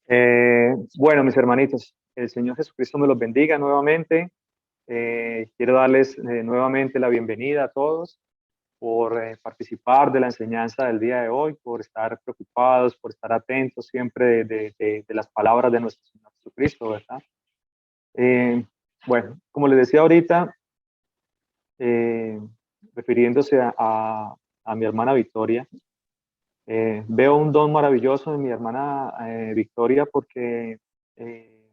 Bueno, mis hermanitos, el Señor Jesucristo me los bendiga nuevamente. Quiero darles nuevamente la bienvenida a todos por participar de la enseñanza del día de hoy, por estar preocupados, por estar atentos siempre de las palabras de nuestro Señor Jesucristo, ¿verdad? Eh, bueno, como les decía ahorita, eh, refiriéndose a mi hermana Victoria, veo un don maravilloso en mi hermana Victoria porque eh,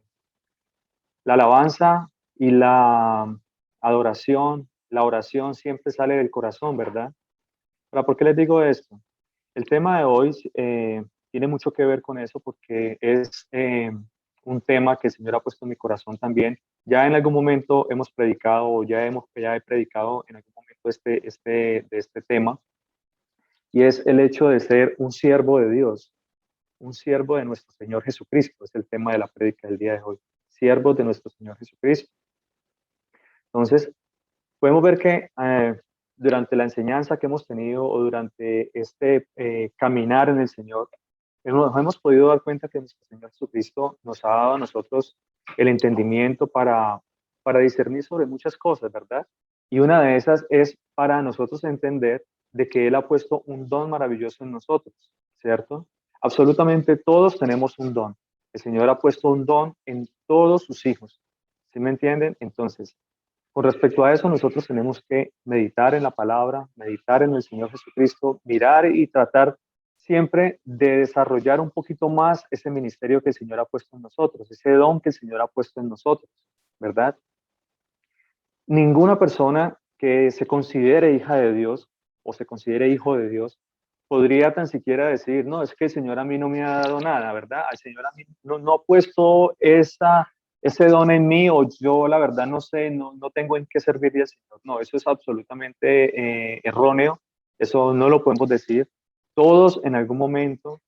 la alabanza y la adoración, la oración siempre sale del corazón, ¿verdad? Ahora, ¿por qué les digo esto? El tema de hoy tiene mucho que ver con eso porque es un tema que el Señor ha puesto en mi corazón también. Ya en algún momento hemos predicado o ya he predicado en algún momento de este tema, y es el hecho de ser un siervo de Dios, un siervo de nuestro Señor Jesucristo. Es el tema de la prédica del día de hoy. Siervos de nuestro Señor Jesucristo. Entonces, podemos ver que durante la enseñanza que hemos tenido o durante este caminar en el Señor, nos hemos podido dar cuenta que nuestro Señor Jesucristo nos ha dado a nosotros el entendimiento para discernir sobre muchas cosas, ¿verdad? Y una de esas es para nosotros entender de que Él ha puesto un don maravilloso en nosotros, ¿cierto? Absolutamente todos tenemos un don. El Señor ha puesto un don en todos sus hijos. ¿Sí me entienden? Entonces, con respecto a eso, nosotros tenemos que meditar en la palabra, meditar en el Señor Jesucristo, mirar y tratar siempre de desarrollar un poquito más ese ministerio que el Señor ha puesto en nosotros, ese don que el Señor ha puesto en nosotros, ¿verdad? Ninguna persona que se considere hija de Dios o se considere hijo de Dios podría tan siquiera decir, no, es que el Señor a mí no me ha dado nada, ¿verdad? El Señor a mí no ha puesto ese don en mí, o yo la verdad no sé, no tengo en qué servirle al Señor. No, eso es absolutamente erróneo, eso no lo podemos decir. Todos en algún momento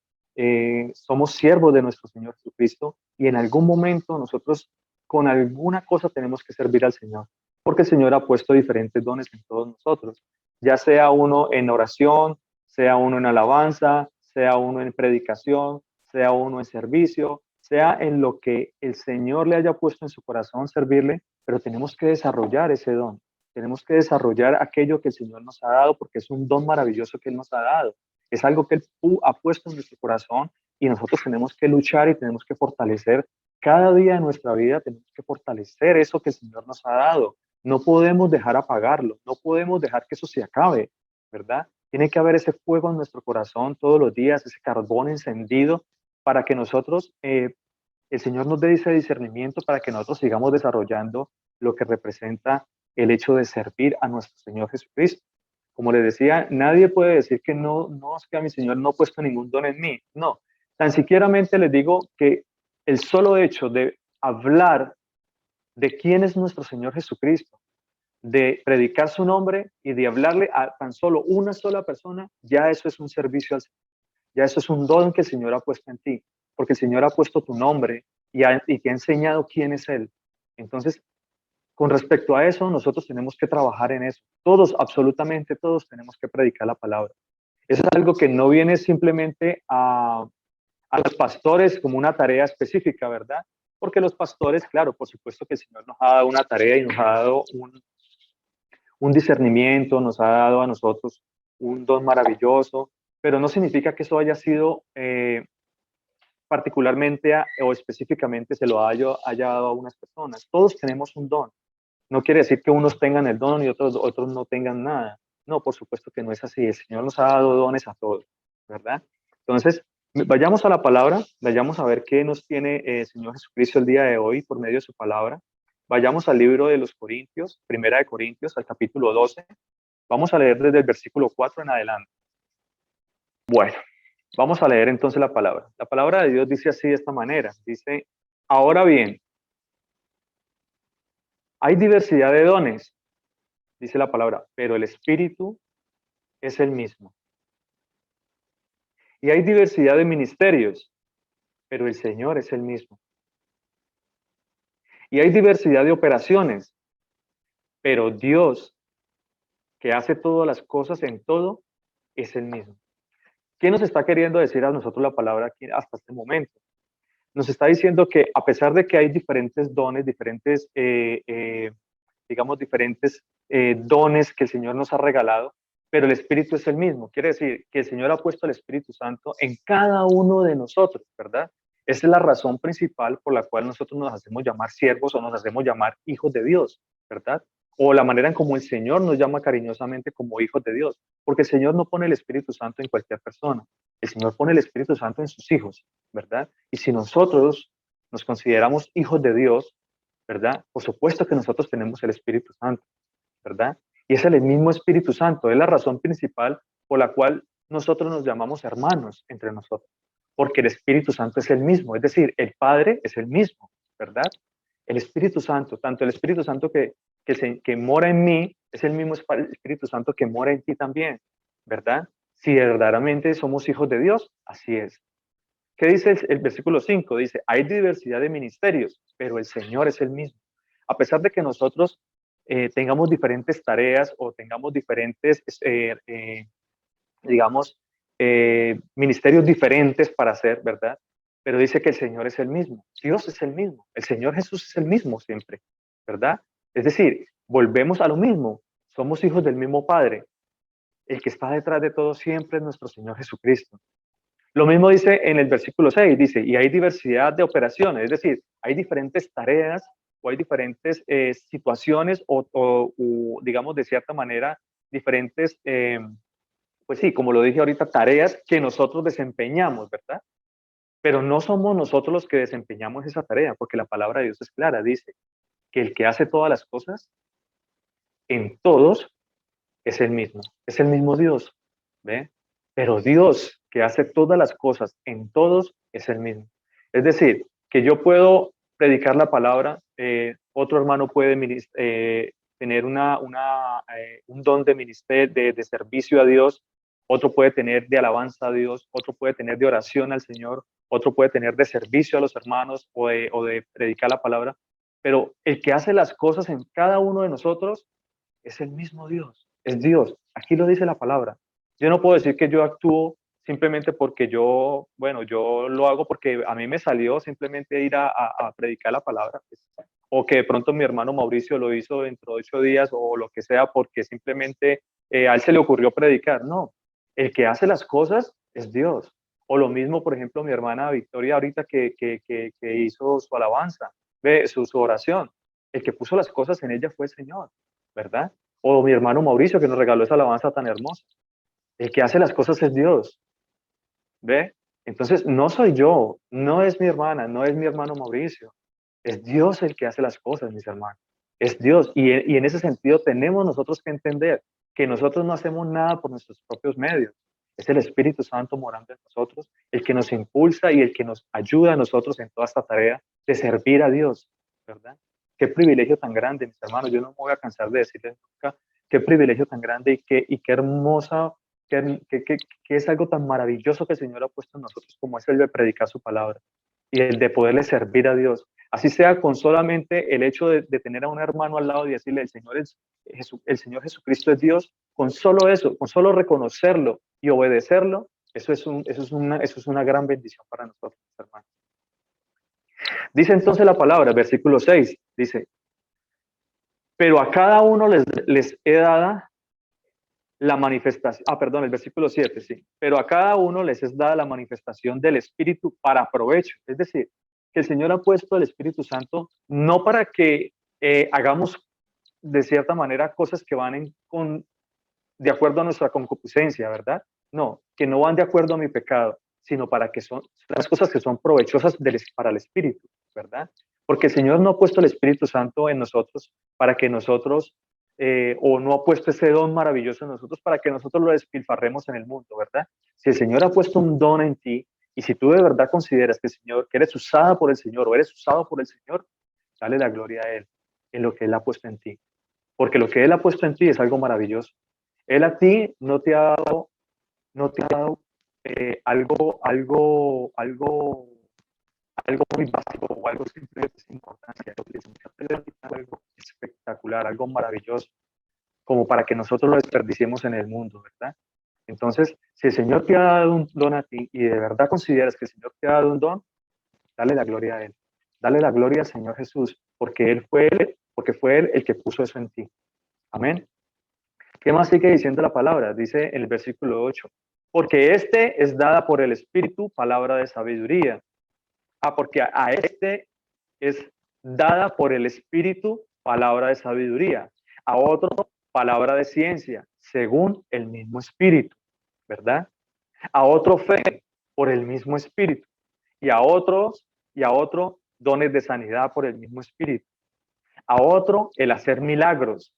somos siervos de nuestro Señor Jesucristo, y en algún momento nosotros con alguna cosa tenemos que servir al Señor, porque el Señor ha puesto diferentes dones en todos nosotros, ya sea uno en oración, sea uno en alabanza, sea uno en predicación, sea uno en servicio, sea en lo que el Señor le haya puesto en su corazón servirle, pero tenemos que desarrollar ese don, tenemos que desarrollar aquello que el Señor nos ha dado, porque es un don maravilloso que Él nos ha dado, es algo que Él ha puesto en nuestro corazón, y nosotros tenemos que luchar y tenemos que fortalecer cada día de nuestra vida, tenemos que fortalecer eso que el Señor nos ha dado. No podemos dejar apagarlo, no podemos dejar que eso se acabe, ¿verdad? Tiene que haber ese fuego en nuestro corazón todos los días, ese carbón encendido, para que nosotros, el Señor nos dé ese discernimiento para que nosotros sigamos desarrollando lo que representa el hecho de servir a nuestro Señor Jesucristo. Como les decía, nadie puede decir que no, es que a mi Señor no ha puesto ningún don en mí. No, tan siquiera les digo que el solo hecho de hablar de quién es nuestro Señor Jesucristo, de predicar su nombre y de hablarle a tan solo una sola persona, ya eso es un servicio al Señor, ya eso es un don que el Señor ha puesto en ti, porque el Señor ha puesto tu nombre y te ha enseñado quién es Él. Entonces, con respecto a eso, nosotros tenemos que trabajar en eso. Todos, absolutamente todos, tenemos que predicar la palabra. Eso es algo que no viene simplemente a los pastores como una tarea específica, ¿verdad? Porque los pastores, claro, por supuesto que el Señor nos ha dado una tarea y nos ha dado un discernimiento, nos ha dado a nosotros un don maravilloso, pero no significa que eso haya sido particularmente o específicamente se lo haya dado a unas personas. Todos tenemos un don. No quiere decir que unos tengan el don y otros no tengan nada. No, por supuesto que no es así. El Señor nos ha dado dones a todos, ¿verdad? Entonces, vayamos a la palabra, vayamos a ver qué nos tiene el Señor Jesucristo el día de hoy por medio de su palabra. Vayamos al libro de los Corintios, Primera de Corintios, al capítulo 12. Vamos a leer desde el versículo 4 en adelante. Bueno, vamos a leer entonces la palabra. La palabra de Dios dice así de esta manera. Dice, ahora bien, hay diversidad de dones, dice la palabra, pero el Espíritu es el mismo. Y hay diversidad de ministerios, pero el Señor es el mismo. Y hay diversidad de operaciones, pero Dios, que hace todas las cosas en todo, es el mismo. ¿Qué nos está queriendo decir a nosotros la palabra aquí hasta este momento? nos está diciendo que a pesar de que hay diferentes dones, diferentes, digamos, diferentes dones que el Señor nos ha regalado, pero el Espíritu es el mismo. Quiere decir que el Señor ha puesto el Espíritu Santo en cada uno de nosotros, ¿verdad? Esa es la razón principal por la cual nosotros nos hacemos llamar siervos o nos hacemos llamar hijos de Dios, ¿verdad? O la manera en como el Señor nos llama cariñosamente como hijos de Dios, porque el Señor no pone el Espíritu Santo en cualquier persona, el Señor pone el Espíritu Santo en sus hijos, ¿verdad? Y si nosotros nos consideramos hijos de Dios, ¿verdad? Por supuesto que nosotros tenemos el Espíritu Santo, ¿verdad? Y es el mismo Espíritu Santo, es la razón principal por la cual nosotros nos llamamos hermanos entre nosotros, porque el Espíritu Santo es el mismo, es decir, el Padre es el mismo, ¿verdad? El Espíritu Santo, tanto el Espíritu Santo que mora en mí, es el mismo Espíritu Santo que mora en ti también, ¿verdad? Si verdaderamente somos hijos de Dios, así es. ¿Qué dice el versículo 5? Dice, hay diversidad de ministerios, pero el Señor es el mismo. A pesar de que nosotros tengamos diferentes tareas o tengamos diferentes, digamos, ministerios diferentes para hacer, ¿verdad? Pero dice que el Señor es el mismo, Dios es el mismo, el Señor Jesús es el mismo siempre, ¿verdad? Es decir, volvemos a lo mismo, somos hijos del mismo Padre. El que está detrás de todo siempre es nuestro Señor Jesucristo. Lo mismo dice en el versículo 6, dice, y hay diversidad de operaciones, es decir, hay diferentes tareas o hay diferentes situaciones o, digamos, de cierta manera, diferentes, pues sí, como lo dije ahorita, tareas que nosotros desempeñamos, ¿verdad? Pero no somos nosotros los que desempeñamos esa tarea, porque la palabra de Dios es clara, dice que el que hace todas las cosas en todos es el mismo Dios, ¿ve? Pero Dios que hace todas las cosas en todos es el mismo. Es decir, que yo puedo predicar la palabra, otro hermano puede tener un don de ministerio, de servicio a Dios, otro puede tener de alabanza a Dios, otro puede tener de oración al Señor, otro puede tener de servicio a los hermanos o de predicar la palabra, pero el que hace las cosas en cada uno de nosotros es el mismo Dios, es Dios. Aquí lo dice la palabra. Yo no puedo decir que yo actúo simplemente porque yo, bueno, yo lo hago porque a mí me salió simplemente ir a predicar la palabra, pues, o que de pronto mi hermano Mauricio lo hizo dentro de 8 días o lo que sea porque simplemente a él se le ocurrió predicar. No, el que hace las cosas es Dios. O lo mismo, por ejemplo, mi hermana Victoria ahorita que hizo su alabanza, su oración. El que puso las cosas en ella fue el Señor, ¿verdad? O mi hermano Mauricio que nos regaló esa alabanza tan hermosa. El que hace las cosas es Dios, ¿ve? Entonces, no soy yo, no es mi hermana, no es mi hermano Mauricio. Es Dios el que hace las cosas, mis hermanos. Es Dios. Y en ese sentido tenemos nosotros que entender que nosotros no hacemos nada por nuestros propios medios. Es el Espíritu Santo morando en nosotros, el que nos impulsa y el que nos ayuda a nosotros en toda esta tarea de servir a Dios, ¿verdad? Qué privilegio tan grande, mis hermanos. Yo no me voy a cansar de decirles nunca qué privilegio tan grande y qué hermosa, que es algo tan maravilloso que el Señor ha puesto en nosotros como es el de predicar su palabra y el de poderle servir a Dios. Así sea con solamente el hecho de tener a un hermano al lado y decirle, el Señor Jesucristo es Dios, con solo eso, con solo reconocerlo y obedecerlo, eso es una gran bendición para nosotros, hermanos. Dice entonces la palabra, versículo 6, dice, pero a cada uno les he dada la manifestación, perdón, el versículo 7, sí, pero a cada uno les es dada la manifestación del Espíritu para provecho, es decir, que el Señor ha puesto el Espíritu Santo no para que hagamos de cierta manera cosas que van de acuerdo a nuestra concupiscencia, ¿verdad? No, que no van de acuerdo a mi pecado, sino para que son las cosas que son provechosas para el Espíritu, ¿verdad? Porque el Señor no ha puesto el Espíritu Santo en nosotros para que nosotros, o no ha puesto ese don maravilloso en nosotros para que nosotros lo despilfarremos en el mundo, ¿verdad? Si el Señor ha puesto un don en ti, y si tú de verdad consideras que el Señor, que eres usada por el Señor o eres usado por el Señor, dale la gloria a Él en lo que Él ha puesto en ti. Porque lo que Él ha puesto en ti es algo maravilloso. Él a ti no te ha dado algo muy básico o algo simplemente sin importancia. Él te ha algo espectacular, algo maravilloso, como para que nosotros lo desperdiciemos en el mundo, ¿verdad? Entonces, si el Señor te ha dado un don a ti y de verdad consideras que el Señor te ha dado un don, Dale la gloria a Él. Dale la gloria al Señor Jesús, porque fue Él el que puso eso en ti. Amén. ¿Qué más sigue diciendo la palabra? Dice en el versículo 8, porque este es dada por el Espíritu palabra de sabiduría. Porque a este es dada por el Espíritu palabra de sabiduría, a otro palabra de ciencia, según el mismo Espíritu, ¿verdad? A otro fe por el mismo Espíritu, y a otro dones de sanidad por el mismo Espíritu, a otro el hacer milagros,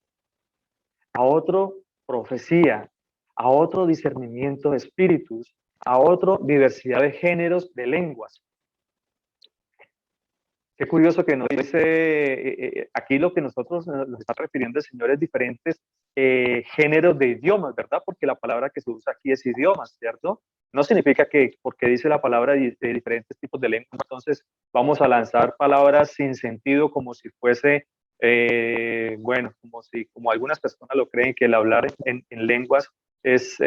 a otro profecía, a otro discernimiento de espíritus, a otro diversidad de géneros de lenguas. Qué curioso que nos dice, aquí lo que nosotros nos está refiriendo el Señor es diferentes géneros de idiomas, ¿verdad? Porque la palabra que se usa aquí es idiomas, ¿cierto? No significa que porque dice la palabra de diferentes tipos de lenguas, entonces vamos a lanzar palabras sin sentido como si fuese, bueno, como algunas personas lo creen, que el hablar en lenguas es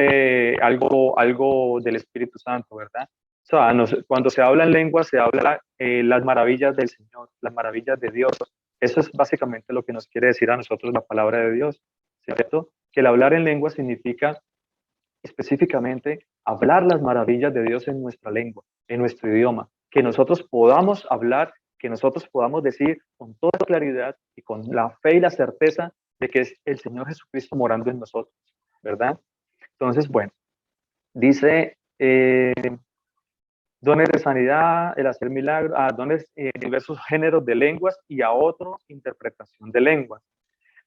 algo del Espíritu Santo, ¿verdad? O sea, cuando se habla en lengua, se habla las maravillas del Señor, las maravillas de Dios. Eso es básicamente lo que nos quiere decir a nosotros la palabra de Dios, ¿cierto? Que el hablar en lengua significa específicamente hablar las maravillas de Dios en nuestra lengua, en nuestro idioma, que nosotros podamos hablar, que nosotros podamos decir con toda claridad y con la fe y la certeza de que es el Señor Jesucristo morando en nosotros, ¿verdad? Entonces, bueno, dice dones de sanidad, el hacer milagros, dones diversos géneros de lenguas y a otro interpretación de lenguas.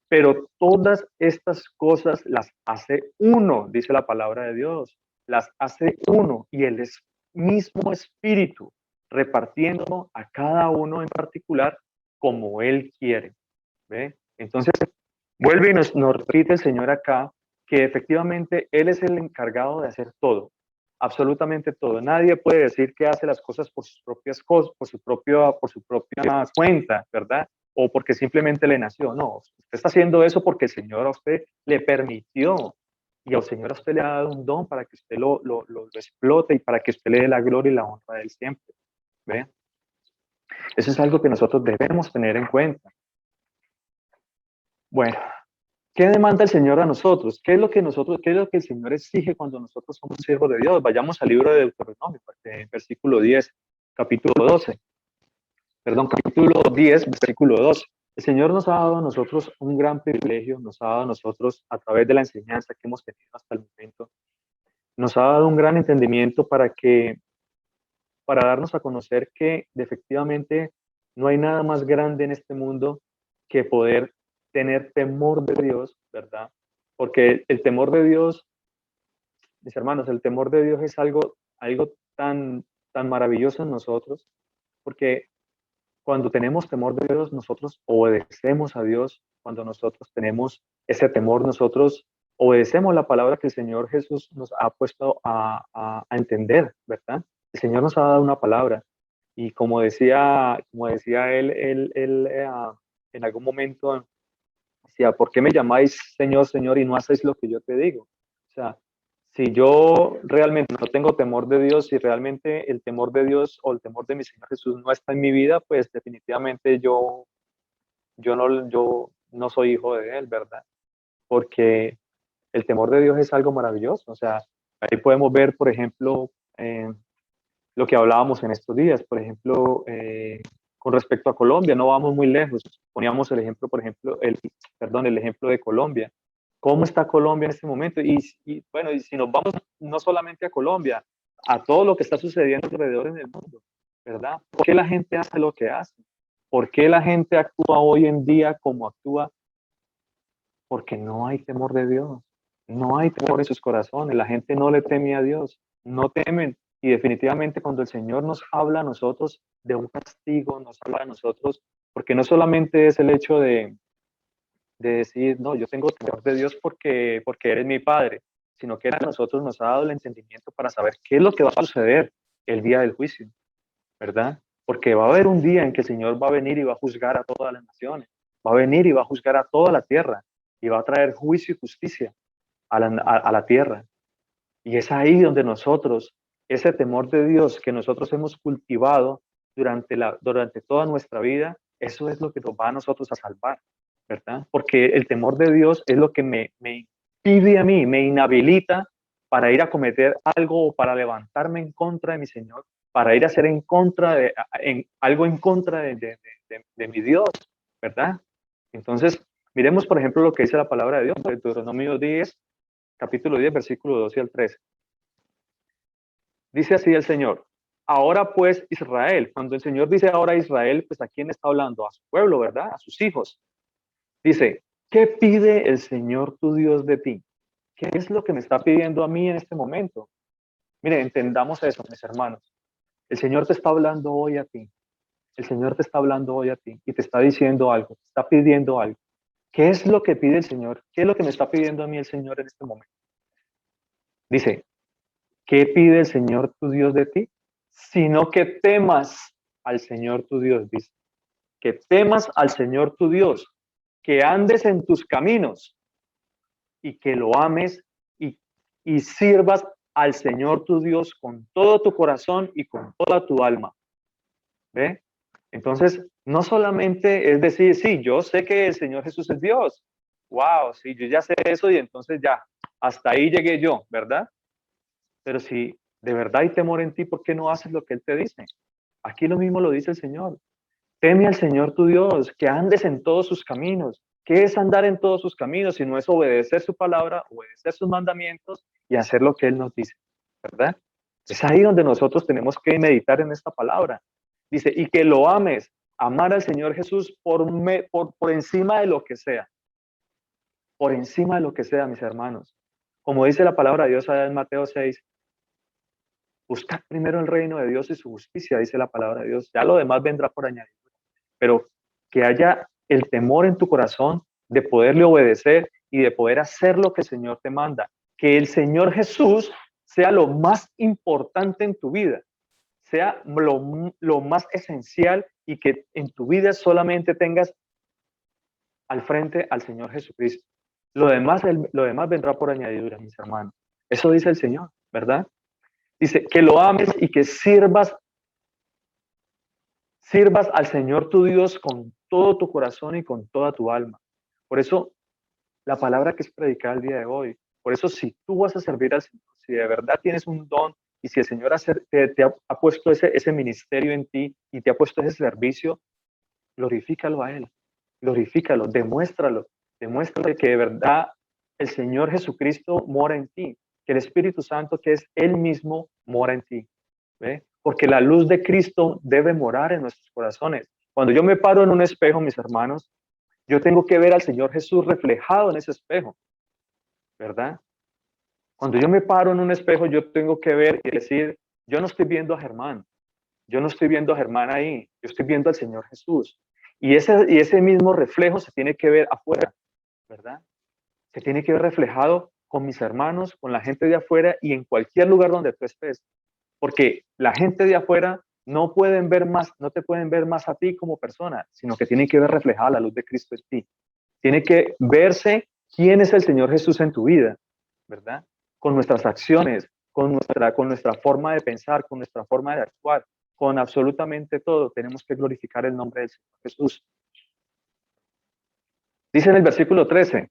Pero todas estas cosas las hace uno, dice la palabra de Dios, las hace uno y el mismo Espíritu, repartiendo a cada uno en particular como Él quiere. ¿Ve? Entonces, vuelve y nos repite el Señor acá que efectivamente Él es el encargado de hacer todo, absolutamente todo. Nadie puede decir que hace las cosas por sus propias cosas, por su propia cuenta, ¿verdad? O porque simplemente le nació. No, usted está haciendo eso porque el Señor a usted le permitió y al Señor a usted le ha dado un don para que usted lo explote y para que usted le dé la gloria y la honra a Él siempre. ¿Ve? Eso es algo que nosotros debemos tener en cuenta. Bueno, ¿qué demanda el Señor a nosotros? ¿Qué es lo que el Señor exige cuando nosotros somos siervos de Dios? Vayamos al libro de Deuteronomio, versículo 10, capítulo 12. Perdón, capítulo 10, versículo 12. El Señor nos ha dado a nosotros un gran privilegio, nos ha dado a nosotros, a través de la enseñanza que hemos tenido hasta el momento, nos ha dado un gran entendimiento para darnos a conocer que efectivamente no hay nada más grande en este mundo que poder tener temor de Dios, ¿verdad? Porque el temor de Dios, mis hermanos, el temor de Dios es algo tan maravilloso en nosotros, porque cuando tenemos temor de Dios, nosotros obedecemos a Dios. Cuando nosotros tenemos ese temor, nosotros obedecemos la palabra que el Señor Jesús nos ha puesto a entender, ¿verdad? El Señor nos ha dado una palabra. Y como decía él en algún momento, decía, ¿por qué me llamáis Señor, Señor y no hacéis lo que yo te digo? O sea, si yo realmente no tengo temor de Dios, si realmente el temor de Dios o el temor de mi Señor Jesús no está en mi vida, pues definitivamente yo no soy hijo de Él, ¿verdad? Porque el temor de Dios es algo maravilloso. O sea, ahí podemos ver, por ejemplo, lo que hablábamos en estos días, por ejemplo, con respecto a Colombia, no vamos muy lejos. Poníamos el ejemplo, por ejemplo, el ejemplo de Colombia. ¿Cómo está Colombia en este momento? Bueno, y si nos vamos no solamente a Colombia, a todo lo que está sucediendo alrededor en el mundo, ¿verdad? ¿Por qué la gente hace lo que hace? ¿Por qué la gente actúa hoy en día como actúa? Porque no hay temor de Dios, no hay temor en sus corazones, la gente no le teme a Dios, no temen. Y definitivamente cuando el Señor nos habla a nosotros de un castigo, nos habla a nosotros, porque no solamente es el hecho de decir, no, yo tengo temor de Dios porque eres mi Padre, sino que a nosotros nos ha dado el entendimiento para saber qué es lo que va a suceder el día del juicio, ¿verdad? Porque va a haber un día en que el Señor va a venir y va a juzgar a todas las naciones, va a venir y va a juzgar a toda la tierra y va a traer juicio y justicia a la tierra. Y es ahí donde nosotros, ese temor de Dios que nosotros hemos cultivado, durante toda nuestra vida, eso es lo que nos va a nosotros a salvar, ¿verdad? Porque el temor de Dios es lo que me impide a mí, me inhabilita para ir a cometer algo o para levantarme en contra de mi Señor, para ir a hacer algo en contra de mi Dios, ¿verdad? Entonces, miremos, por ejemplo, lo que dice la palabra de Dios, en Deuteronomio 10, capítulo 10, versículo 12 al 13. Dice así el Señor: ahora pues Israel, cuando el Señor dice ahora Israel, pues ¿a quién está hablando? A su pueblo, ¿verdad? A sus hijos. Dice, ¿qué pide el Señor tu Dios de ti? ¿Qué es lo que me está pidiendo a mí en este momento? Mire, entendamos eso, mis hermanos. El Señor te está hablando hoy a ti. El Señor te está hablando hoy a ti y te está diciendo algo, te está pidiendo algo. ¿Qué es lo que pide el Señor? ¿Qué es lo que me está pidiendo a mí el Señor en este momento? Dice, ¿qué pide el Señor tu Dios de ti? Sino que temas al Señor tu Dios, dice. Que temas al Señor tu Dios, que andes en tus caminos y que lo ames y sirvas al Señor tu Dios con todo tu corazón y con toda tu alma. ¿Ve? Entonces, no solamente es decir, sí, yo sé que el Señor Jesús es Dios. Wow, sí, yo ya sé eso y entonces ya, hasta ahí llegué yo, ¿verdad? Pero si de verdad hay temor en ti, ¿por qué no haces lo que Él te dice? Aquí lo mismo lo dice el Señor. Teme al Señor tu Dios, que andes en todos sus caminos. ¿Qué es andar en todos sus caminos? Si no es obedecer su palabra, obedecer sus mandamientos y hacer lo que Él nos dice, ¿verdad? Es ahí donde nosotros tenemos que meditar en esta palabra. Dice, y que lo ames, amar al Señor Jesús por encima de lo que sea. Por encima de lo que sea, mis hermanos. Como dice la palabra de Dios allá en Mateo 6, buscad primero el reino de Dios y su justicia, dice la palabra de Dios. Ya lo demás vendrá por añadidura. Pero que haya el temor en tu corazón de poderle obedecer y de poder hacer lo que el Señor te manda. Que el Señor Jesús sea lo más importante en tu vida, sea lo más esencial y que en tu vida solamente tengas al frente al Señor Jesucristo. Lo demás vendrá por añadidura, mis hermanos. Eso dice el Señor, ¿verdad? Dice que lo ames y que sirvas al Señor tu Dios con todo tu corazón y con toda tu alma. Por eso, la palabra que es predicada el día de hoy, por eso si tú vas a servir al Señor, si de verdad tienes un don y si el Señor te ha puesto ese ministerio en ti y te ha puesto ese servicio, glorifícalo a Él, glorifícalo, demuéstrale que de verdad el Señor Jesucristo mora en ti, que el Espíritu Santo, que es Él mismo, mora en ti. ¿Ve? Porque la luz de Cristo debe morar en nuestros corazones. Cuando yo me paro en un espejo, mis hermanos, yo tengo que ver al Señor Jesús reflejado en ese espejo, ¿verdad? Cuando yo me paro en un espejo, yo tengo que ver y decir, yo no estoy viendo a Germán, yo no estoy viendo a Germán ahí, yo estoy viendo al Señor Jesús. Y ese mismo reflejo se tiene que ver afuera, ¿verdad? Se tiene que ver reflejado con mis hermanos, con la gente de afuera y en cualquier lugar donde tú estés. Porque la gente de afuera no te pueden ver más a ti como persona, sino que tienen que ver reflejada la luz de Cristo en ti. Tiene que verse quién es el Señor Jesús en tu vida, ¿verdad? Con nuestras acciones, con nuestra forma de pensar, con nuestra forma de actuar, con absolutamente todo, tenemos que glorificar el nombre del Señor Jesús. Dice en el versículo 13,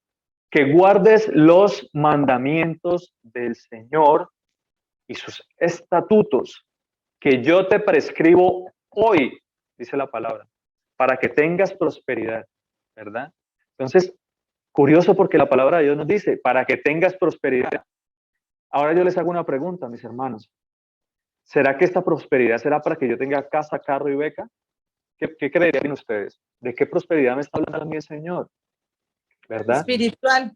que guardes los mandamientos del Señor y sus estatutos que yo te prescribo hoy, dice la palabra, para que tengas prosperidad, ¿verdad? Entonces, curioso porque la palabra de Dios nos dice, para que tengas prosperidad. Ahora yo les hago una pregunta, mis hermanos. ¿Será que esta prosperidad será para que yo tenga casa, carro y beca? ¿Qué creerían ustedes? ¿De qué prosperidad me está hablando a mí el Señor? ¿Verdad? Espiritual.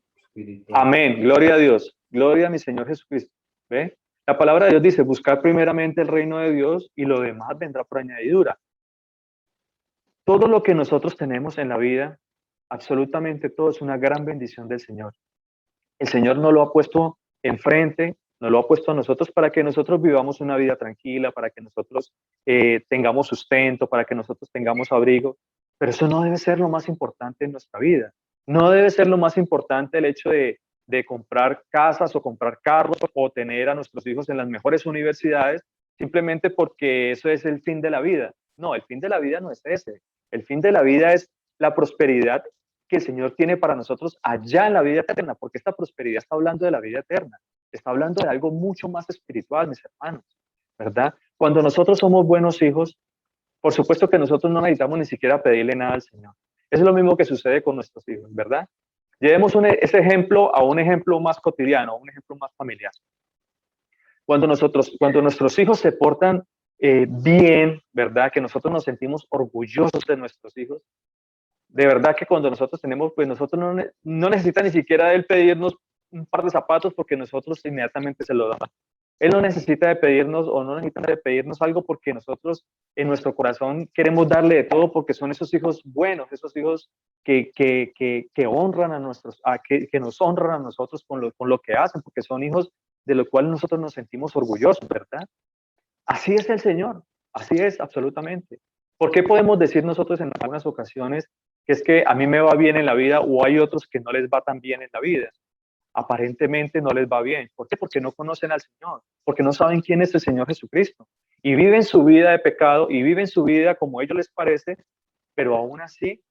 Amén. Gloria a Dios. Gloria a mi Señor Jesucristo. ¿Ve? La palabra de Dios dice, buscar primeramente el reino de Dios y lo demás vendrá por añadidura. Todo lo que nosotros tenemos en la vida, absolutamente todo es una gran bendición del Señor. El Señor nos lo ha puesto enfrente, nos lo ha puesto a nosotros para que nosotros vivamos una vida tranquila, para que nosotros tengamos sustento, para que nosotros tengamos abrigo. Pero eso no debe ser lo más importante en nuestra vida. No debe ser lo más importante el hecho de comprar casas o comprar carros o tener a nuestros hijos en las mejores universidades, simplemente porque eso es el fin de la vida. No, el fin de la vida no es ese. El fin de la vida es la prosperidad que el Señor tiene para nosotros allá en la vida eterna, porque esta prosperidad está hablando de la vida eterna, está hablando de algo mucho más espiritual, mis hermanos, ¿verdad? Cuando nosotros somos buenos hijos, por supuesto que nosotros no necesitamos ni siquiera pedirle nada al Señor. Eso es lo mismo que sucede con nuestros hijos, ¿verdad? Llevemos ese ejemplo a un ejemplo más cotidiano, a un ejemplo más familiar. Cuando nuestros hijos se portan bien, ¿verdad? Que nosotros nos sentimos orgullosos de nuestros hijos. De verdad que cuando nosotros tenemos, pues nosotros no necesita ni siquiera él pedirnos un par de zapatos porque nosotros inmediatamente se lo damos. Él no necesita de pedirnos o no necesita de pedirnos algo porque nosotros en nuestro corazón queremos darle de todo porque son esos hijos buenos, esos hijos que honran a que nos honran a nosotros con lo que hacen, porque son hijos de los cuales nosotros nos sentimos orgullosos, ¿verdad? Así es el Señor, así es absolutamente. ¿Por qué podemos decir nosotros en algunas ocasiones que es que a mí me va bien en la vida o hay otros que no les va tan bien en la vida? Aparentemente no les va bien. ¿Por qué? Porque no conocen al Señor, porque no saben quién es el Señor Jesucristo. Y viven su vida de pecado y viven su vida como a ellos les parece, pero aún así,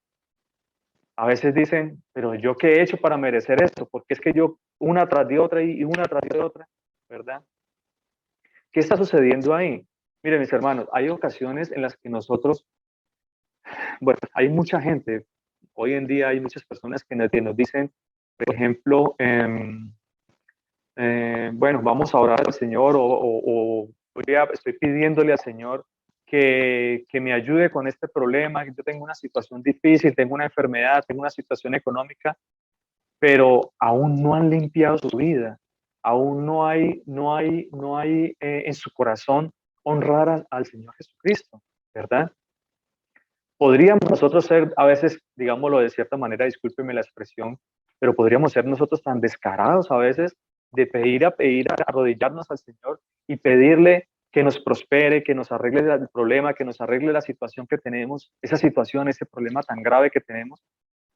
a veces dicen, pero yo qué he hecho para merecer esto, porque es que yo una tras de otra y una tras de otra, ¿verdad? ¿Qué está sucediendo ahí? Miren, mis hermanos, hay ocasiones en las que nosotros, bueno, hay mucha gente, hoy en día hay muchas personas que nos dicen, por ejemplo, bueno, vamos a orar al Señor o estoy pidiéndole al Señor que me ayude con este problema, que yo tengo una situación difícil, tengo una enfermedad, tengo una situación económica, pero aún no han limpiado su vida, aún no hay en su corazón honrar al Señor Jesucristo, ¿verdad? Podríamos nosotros ser, a veces, digámoslo de cierta manera, discúlpeme la expresión, pero podríamos ser nosotros tan descarados a veces de pedir, arrodillarnos al Señor y pedirle que nos prospere, que nos arregle el problema, que nos arregle la situación que tenemos, esa situación, ese problema tan grave que tenemos,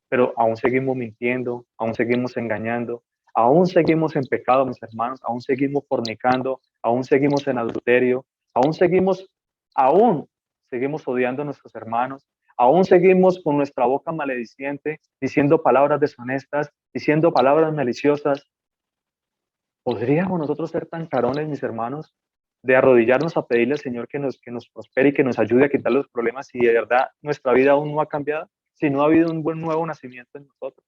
pero aún seguimos mintiendo, aún seguimos engañando, aún seguimos en pecado, mis hermanos, aún seguimos fornicando, aún seguimos en adulterio, aún seguimos odiando a nuestros hermanos, aún seguimos con nuestra boca malediciente, diciendo palabras deshonestas, diciendo palabras maliciosas. ¿Podríamos nosotros ser tan carones, mis hermanos, de arrodillarnos a pedirle al Señor que nos prospere y que nos ayude a quitar los problemas si de verdad nuestra vida aún no ha cambiado? Si no ha habido un buen nuevo nacimiento en nosotros.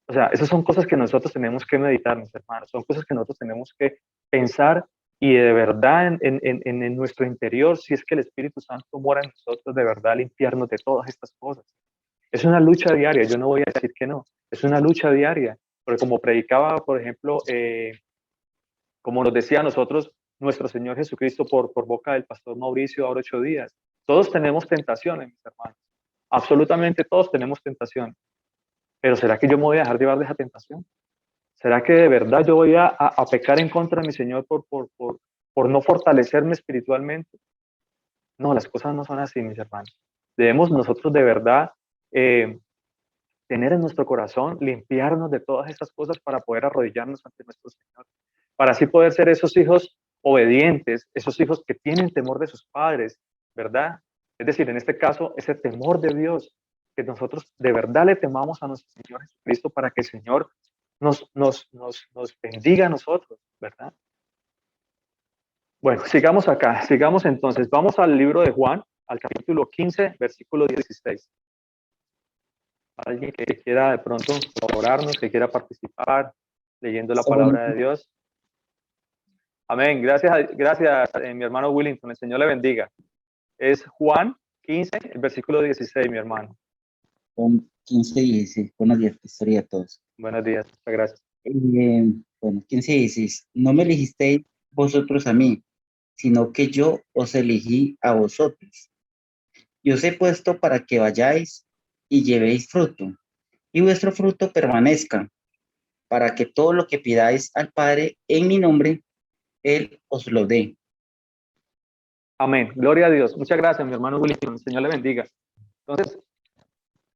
O sea, esas son cosas que nosotros tenemos que meditar, mis hermanos, son cosas que nosotros tenemos que pensar y de verdad en nuestro interior, si es que el Espíritu Santo mora en nosotros, de verdad limpiarnos de todas estas cosas. Es una lucha diaria, yo no voy a decir que no, es una lucha diaria, porque como predicaba, por ejemplo, como nos decía a nosotros nuestro Señor Jesucristo por boca del pastor Mauricio ahora 8 días, todos tenemos tentaciones, mis hermanos, absolutamente todos tenemos tentaciones. Pero ¿será que yo me voy a dejar llevar de esa tentación? ¿Será que de verdad yo voy a pecar en contra de mi Señor por no fortalecerme espiritualmente? No, las cosas no son así, mis hermanos. Debemos nosotros de verdad eh, tener en nuestro corazón, limpiarnos de todas estas cosas para poder arrodillarnos ante nuestro Señor, para así poder ser esos hijos obedientes, esos hijos que tienen temor de sus padres, ¿verdad? Es decir, en este caso, ese temor de Dios, que nosotros de verdad le temamos a nuestro Señor Jesucristo para que el Señor nos bendiga a nosotros, ¿verdad? Bueno, sigamos acá, sigamos entonces. Vamos al libro de Juan, al capítulo 15, versículo 16. Alguien que quiera de pronto colaborarnos, que quiera participar leyendo la palabra de Dios. Amén. Gracias, mi hermano Willington. El Señor le bendiga. Es Juan 15, el versículo 16, mi hermano. Juan 15 y 16. Buenos días, historia a todos. Buenos días, muchas gracias. Bueno, 15 y 16. No me elegisteis vosotros a mí, sino que yo os elegí a vosotros. Y os he puesto para que vayáis y llevéis fruto, y vuestro fruto permanezca, para que todo lo que pidáis al Padre en mi nombre, Él os lo dé. Amén. Gloria a Dios. Muchas gracias, mi hermano Willington. El Señor le bendiga. Entonces,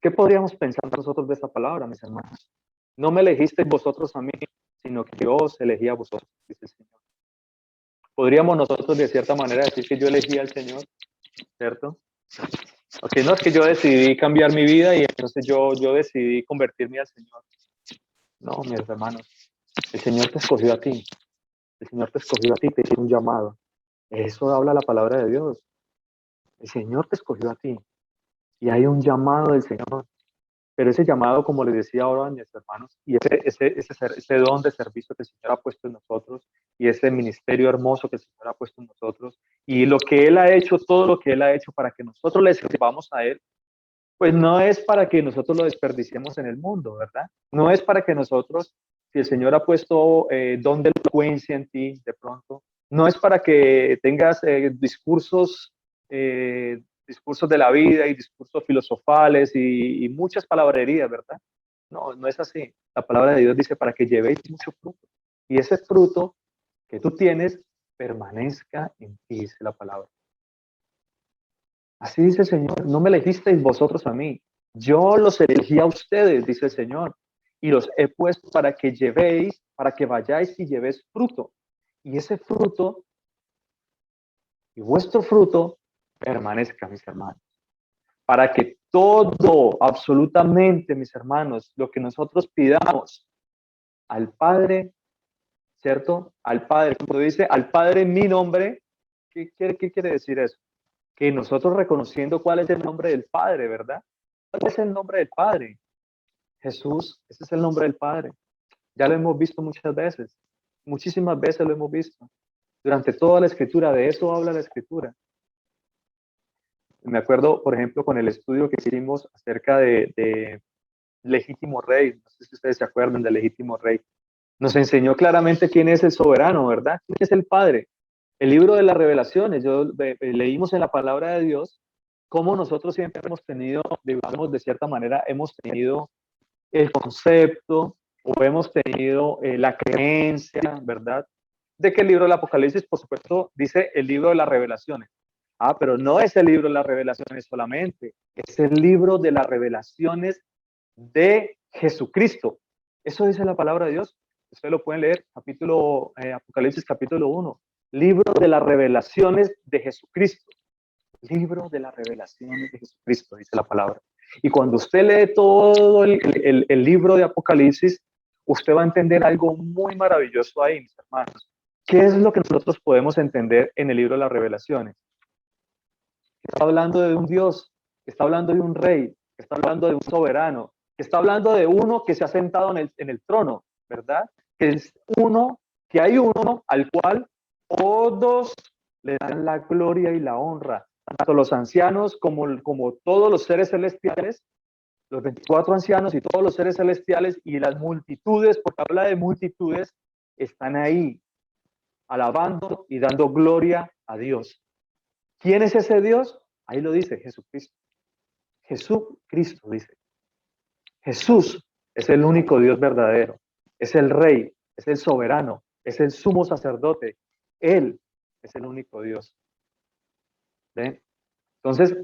¿qué podríamos pensar nosotros de esta palabra, mis hermanos? No me elegisteis vosotros a mí, sino que yo os elegí a vosotros, dice el Señor. ¿Podríamos nosotros de cierta manera decir que yo elegí al Señor? ¿cierto? Ok, no es que yo decidí cambiar mi vida y entonces yo decidí convertirme al Señor. No, mis hermanos, el Señor te escogió a ti. El Señor te escogió a ti, te hizo un llamado. Eso habla la palabra de Dios. El Señor te escogió a ti y hay un llamado del Señor. Pero ese llamado, como les decía ahora a mis hermanos, y ese don de servicio que el Señor ha puesto en nosotros, y ese ministerio hermoso que el Señor ha puesto en nosotros, y lo que Él ha hecho, todo lo que Él ha hecho para que nosotros le sirvamos a Él, pues no es para que nosotros lo desperdiciemos en el mundo, ¿verdad? No es para que nosotros, si el Señor ha puesto don de elocuencia en ti, de pronto, no es para que tengas discursos de la vida y discursos filosofales y muchas palabrerías, ¿verdad? No, no es así. La palabra de Dios dice para que llevéis mucho fruto. Y ese fruto que tú tienes permanezca en ti, dice la palabra. Así dice el Señor, no me elegisteis vosotros a mí, yo los elegí a ustedes, dice el Señor, y los he puesto para que llevéis, para que vayáis y llevéis fruto. Y ese fruto, y vuestro fruto, permanezca, mis hermanos. Para que todo, absolutamente, mis hermanos, lo que nosotros pidamos al Padre, ¿cierto? Al Padre, como dice, al Padre en mi nombre, qué quiere decir eso? Que nosotros reconociendo cuál es el nombre del Padre, ¿verdad? ¿Cuál es el nombre del Padre? Jesús, ese es el nombre del Padre. Ya lo hemos visto muchas veces, muchísimas veces lo hemos visto. Durante toda la Escritura, de eso habla la Escritura. Me acuerdo, por ejemplo, con el estudio que hicimos acerca de Legítimo Rey, no sé si ustedes se acuerdan del Legítimo Rey. Nos enseñó claramente quién es el soberano, ¿verdad? ¿Quién es el Padre? El libro de las revelaciones, leímos en la palabra de Dios cómo nosotros siempre hemos tenido, digamos, de cierta manera, hemos tenido el concepto o hemos tenido la creencia, ¿verdad? De que el libro del Apocalipsis, por supuesto, dice el libro de las revelaciones. Ah, pero no es el libro de las revelaciones solamente, es el libro de las revelaciones de Jesucristo. Eso dice la palabra de Dios. Ustedes lo pueden leer, Apocalipsis capítulo 1. Libro de las revelaciones de Jesucristo. Libro de las revelaciones de Jesucristo, dice la palabra. Y cuando usted lee todo el libro de Apocalipsis, usted va a entender algo muy maravilloso ahí, mis hermanos. ¿Qué es lo que nosotros podemos entender en el libro de las revelaciones? Está hablando de un Dios, está hablando de un rey, está hablando de un soberano, está hablando de uno que se ha sentado en el trono, ¿verdad? Que es uno, que hay uno al cual todos le dan la gloria y la honra, tanto los ancianos como todos los seres celestiales, los 24 ancianos y todos los seres celestiales y las multitudes, porque habla de multitudes, están ahí alabando y dando gloria a Dios. ¿Quién es ese Dios? Ahí lo dice Jesucristo. Jesucristo dice. Jesús es el único Dios verdadero. Es el Rey, es el soberano, es el sumo sacerdote. Él es el único Dios. ¿Ven? Entonces,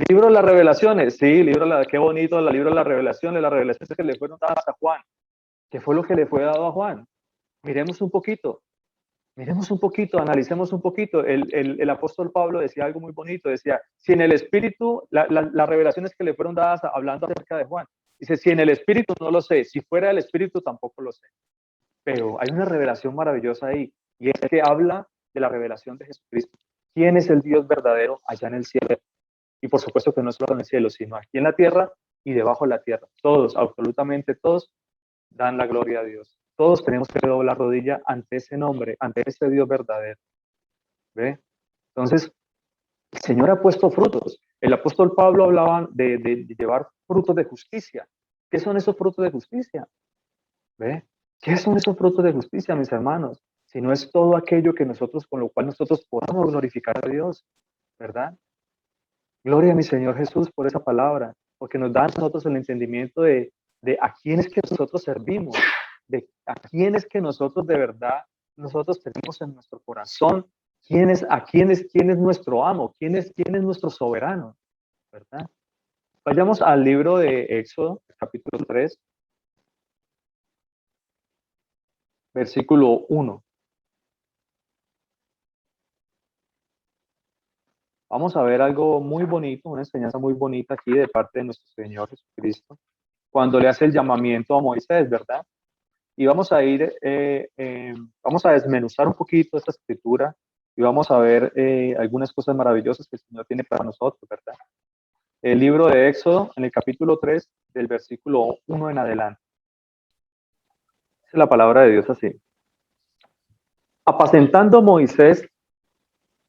libro de las revelaciones. Sí, qué bonito el libro de las revelaciones que le fueron dadas a Juan. ¿Qué fue lo que le fue dado a Juan? Miremos un poquito. Miremos un poquito, analicemos un poquito. El apóstol Pablo decía algo muy bonito, decía, si en el Espíritu, las revelaciones que le fueron dadas hablando acerca de Juan, dice, si en el Espíritu no lo sé, si fuera el Espíritu tampoco lo sé. Pero hay una revelación maravillosa ahí, y es que habla de la revelación de Jesucristo. ¿Quién es el Dios verdadero allá en el cielo? Y por supuesto que no solo en el cielo, sino aquí en la tierra y debajo de la tierra. Todos, absolutamente todos, dan la gloria a Dios. Todos tenemos que doblar rodilla ante ese nombre, ante ese Dios verdadero. ¿Ve? Entonces, el Señor ha puesto frutos. El apóstol Pablo hablaba de llevar frutos de justicia. ¿Qué son esos frutos de justicia? ¿Ve? ¿Qué son esos frutos de justicia, mis hermanos? Si no es todo aquello que nosotros, con lo cual nosotros podamos glorificar a Dios, ¿verdad? Gloria a mi Señor Jesús por esa palabra, porque nos da a nosotros el entendimiento de a quién es que nosotros servimos, de a quién es que nosotros de verdad, nosotros tenemos en nuestro corazón, quién es nuestro amo, quién es nuestro soberano, ¿verdad? Vayamos al libro de Éxodo, capítulo 3, versículo 1. vamos a ver algo muy bonito, una enseñanza muy bonita aquí de parte de nuestro Señor Jesucristo, cuando le hace el llamamiento a Moisés, ¿verdad? Y vamos a ir, vamos a desmenuzar un poquito esta escritura y vamos a ver algunas cosas maravillosas que el Señor tiene para nosotros, ¿verdad? El libro de Éxodo, en el capítulo 3, del versículo 1 en adelante. Es la palabra de Dios así. Apacentando Moisés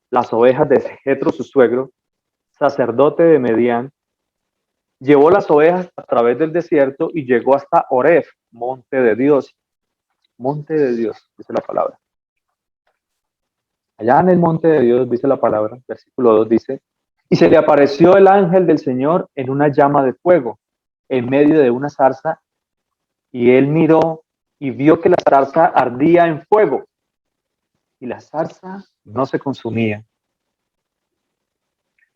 las ovejas de Jetro, su suegro, sacerdote de Medián, llevó las ovejas a través del desierto y llegó hasta Horeb, monte de Dios. Monte de Dios, dice la palabra. Allá en el monte de Dios, dice la palabra, versículo 2 dice, y se le apareció el ángel del Señor en una llama de fuego, en medio de una zarza, y él miró y vio que la zarza ardía en fuego, y la zarza no se consumía.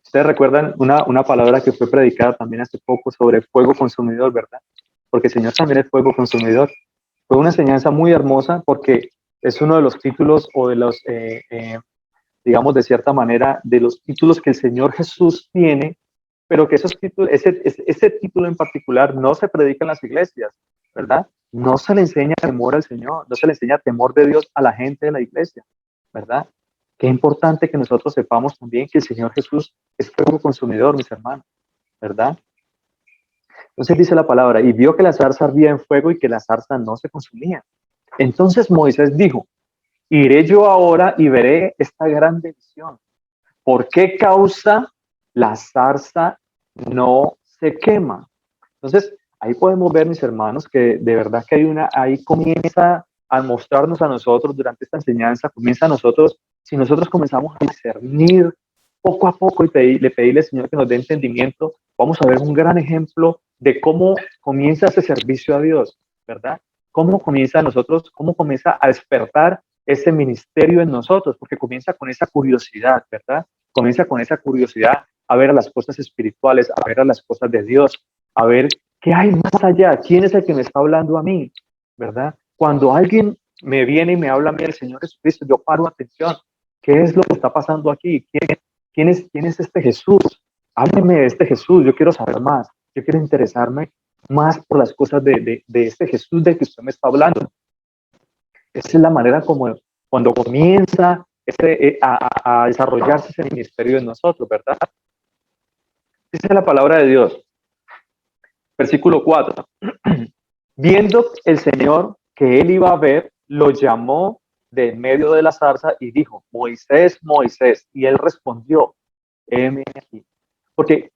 Ustedes recuerdan una palabra que fue predicada también hace poco sobre fuego consumidor, ¿verdad? Porque el Señor también es fuego consumidor. Fue una enseñanza muy hermosa porque es uno de los títulos o de los, digamos, de cierta manera, de los títulos que el Señor Jesús tiene, pero que esos títulos, ese título en particular no se predica en las iglesias, ¿verdad? No se le enseña temor al Señor, no se le enseña temor de Dios a la gente de la iglesia, ¿verdad? Qué importante que nosotros sepamos también que el Señor Jesús es fuego consumidor, mis hermanos, ¿verdad? Entonces dice la palabra, y vio que la zarza ardía en fuego y que la zarza no se consumía. Entonces Moisés dijo, iré yo ahora y veré esta gran visión. ¿Por qué causa la zarza no se quema? Entonces, ahí podemos ver, mis hermanos, que de verdad que ahí comienza a mostrarnos a nosotros durante esta enseñanza, comienza a nosotros, si nosotros comenzamos a discernir poco a poco y le pedirle al Señor que nos dé entendimiento, vamos a ver un gran ejemplo de cómo comienza ese servicio a Dios, ¿verdad? Cómo comienza a nosotros, cómo comienza a despertar ese ministerio en nosotros, porque comienza con esa curiosidad, ¿verdad? Comienza con esa curiosidad a ver a las cosas espirituales, a ver a las cosas de Dios, a ver qué hay más allá, quién es el que me está hablando a mí, ¿verdad? Cuando alguien me viene y me habla a mí del Señor Jesucristo, yo paro atención, ¿qué es lo que está pasando aquí? ¿Quién es este Jesús? Hábleme de este Jesús, yo quiero saber más, yo quiero interesarme más por las cosas de este Jesús del que usted me está hablando. Esa es la manera como cuando comienza a desarrollarse ese ministerio en nosotros, ¿verdad? Esa es la palabra de Dios. Versículo 4. Viendo el Señor que él iba a ver, lo llamó de en medio de la zarza y dijo, Moisés, Moisés. Y él respondió, heme aquí. Porque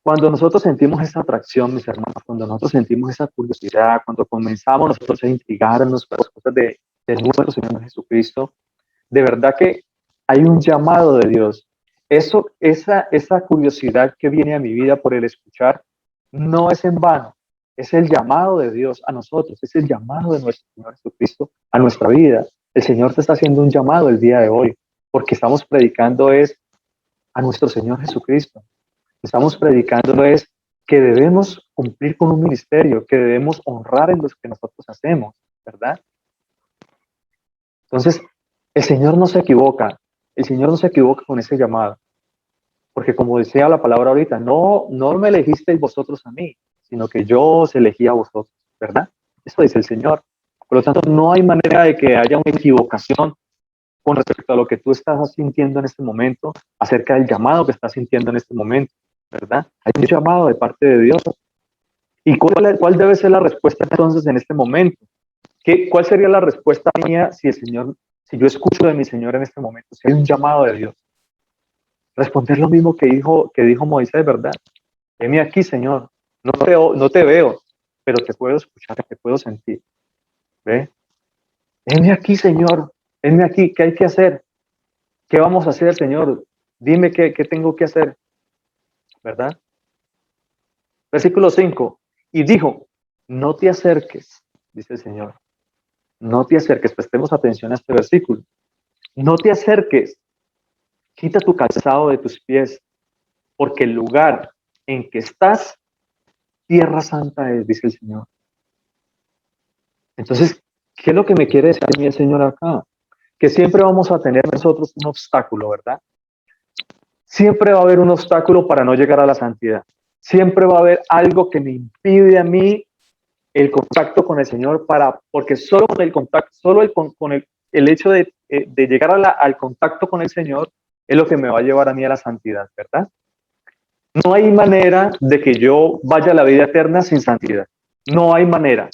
cuando nosotros sentimos esa atracción, mis hermanos, cuando nosotros sentimos esa curiosidad, cuando comenzamos nosotros a intrigarnos por las cosas de nuestro Señor Jesucristo, de verdad que hay un llamado de Dios. Esa curiosidad que viene a mi vida por el escuchar, no es en vano. Es el llamado de Dios a nosotros, es el llamado de nuestro Señor Jesucristo a nuestra vida. El Señor te está haciendo un llamado el día de hoy, porque estamos predicando es a nuestro Señor Jesucristo. Estamos predicando es que debemos cumplir con un ministerio, que debemos honrar en lo que nosotros hacemos, ¿verdad? Entonces, el Señor no se equivoca, el Señor no se equivoca con ese llamado, porque como decía la palabra ahorita, no me elegisteis vosotros a mí, sino que yo os elegí a vosotros, ¿verdad? Eso dice el Señor. Por lo tanto, no hay manera de que haya una equivocación con respecto a lo que tú estás sintiendo en este momento, acerca del llamado que estás sintiendo en este momento, ¿verdad? Hay un llamado de parte de Dios. ¿Y cuál debe ser la respuesta entonces en este momento? ¿Cuál sería la respuesta mía si yo escucho de mi Señor en este momento, si hay un llamado de Dios? Responder lo mismo que dijo Moisés, ¿verdad? Heme aquí, Señor. No te veo, pero te puedo escuchar, te puedo sentir. ¿Ve? Heme aquí, Señor. Heme aquí. ¿Qué hay que hacer? ¿Qué vamos a hacer, Señor? Dime qué tengo que hacer. ¿Verdad? Versículo 5. Y dijo, no te acerques, dice el Señor. No te acerques. Prestemos atención a este versículo. No te acerques. Quita tu calzado de tus pies, porque el lugar en que estás, tierra santa es, dice el Señor. Entonces, ¿qué es lo que me quiere decir el Señor acá? Que siempre vamos a tener nosotros un obstáculo, ¿verdad? Siempre va a haber un obstáculo para no llegar a la santidad. Siempre va a haber algo que me impide a mí el contacto con el Señor, porque solo con el contacto, solo con el hecho de llegar al contacto con el Señor es lo que me va a llevar a mí a la santidad, ¿verdad? No hay manera de que yo vaya a la vida eterna sin santidad. No hay manera.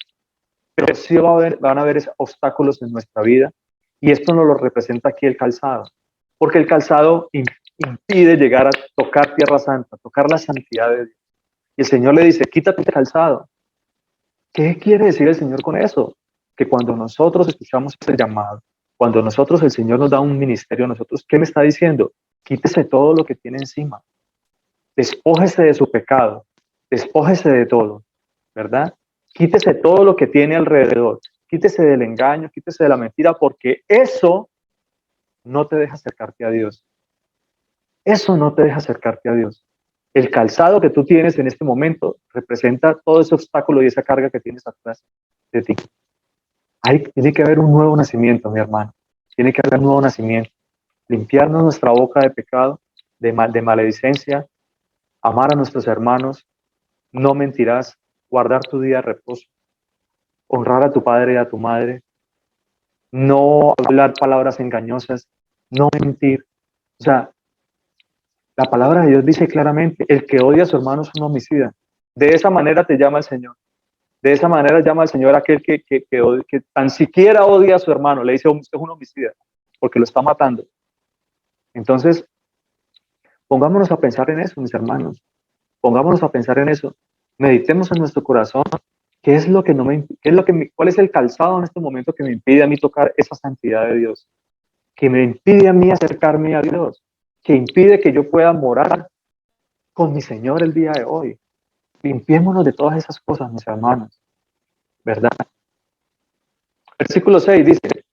Pero sí van a haber obstáculos en nuestra vida, y esto nos lo representa aquí el calzado, porque el calzado impide llegar a tocar tierra santa, tocar la santidad de Dios. Y el Señor le dice, quítate el calzado. ¿Qué quiere decir el Señor con eso? Que cuando nosotros escuchamos ese llamado, cuando nosotros el Señor nos da un ministerio a nosotros, ¿qué me está diciendo? Quítese todo lo que tiene encima, despójese de su pecado, despójese de todo, ¿verdad? Quítese todo lo que tiene alrededor, quítese del engaño, quítese de la mentira, porque eso no te deja acercarte a Dios. Eso no te deja acercarte a Dios. El calzado que tú tienes en este momento representa todo ese obstáculo y esa carga que tienes atrás de ti. Tiene que haber un nuevo nacimiento, mi hermano. Tiene que haber un nuevo nacimiento. Limpiarnos nuestra boca de pecado, de maledicencia, amar a nuestros hermanos, no mentirás, guardar tu día de reposo, honrar a tu padre y a tu madre, no hablar palabras engañosas, no mentir. O sea, la palabra de Dios dice claramente, el que odia a su hermano es un homicida. De esa manera te llama el Señor. De esa manera llama al Señor aquel que tan siquiera odia a su hermano. Le dice, usted es un homicida, porque lo está matando. Entonces, pongámonos a pensar en eso, mis hermanos. Pongámonos a pensar en eso. Meditemos en nuestro corazón. ¿Qué es lo que no me, qué es lo que me, cuál es el calzado en este momento que me impide a mí tocar esa santidad de Dios? Que me impide a mí acercarme a Dios. Que impide que yo pueda morar con mi Señor el día de hoy. Limpiémonos de todas esas cosas, mis hermanos. ¿Verdad? Versículo 6 dice,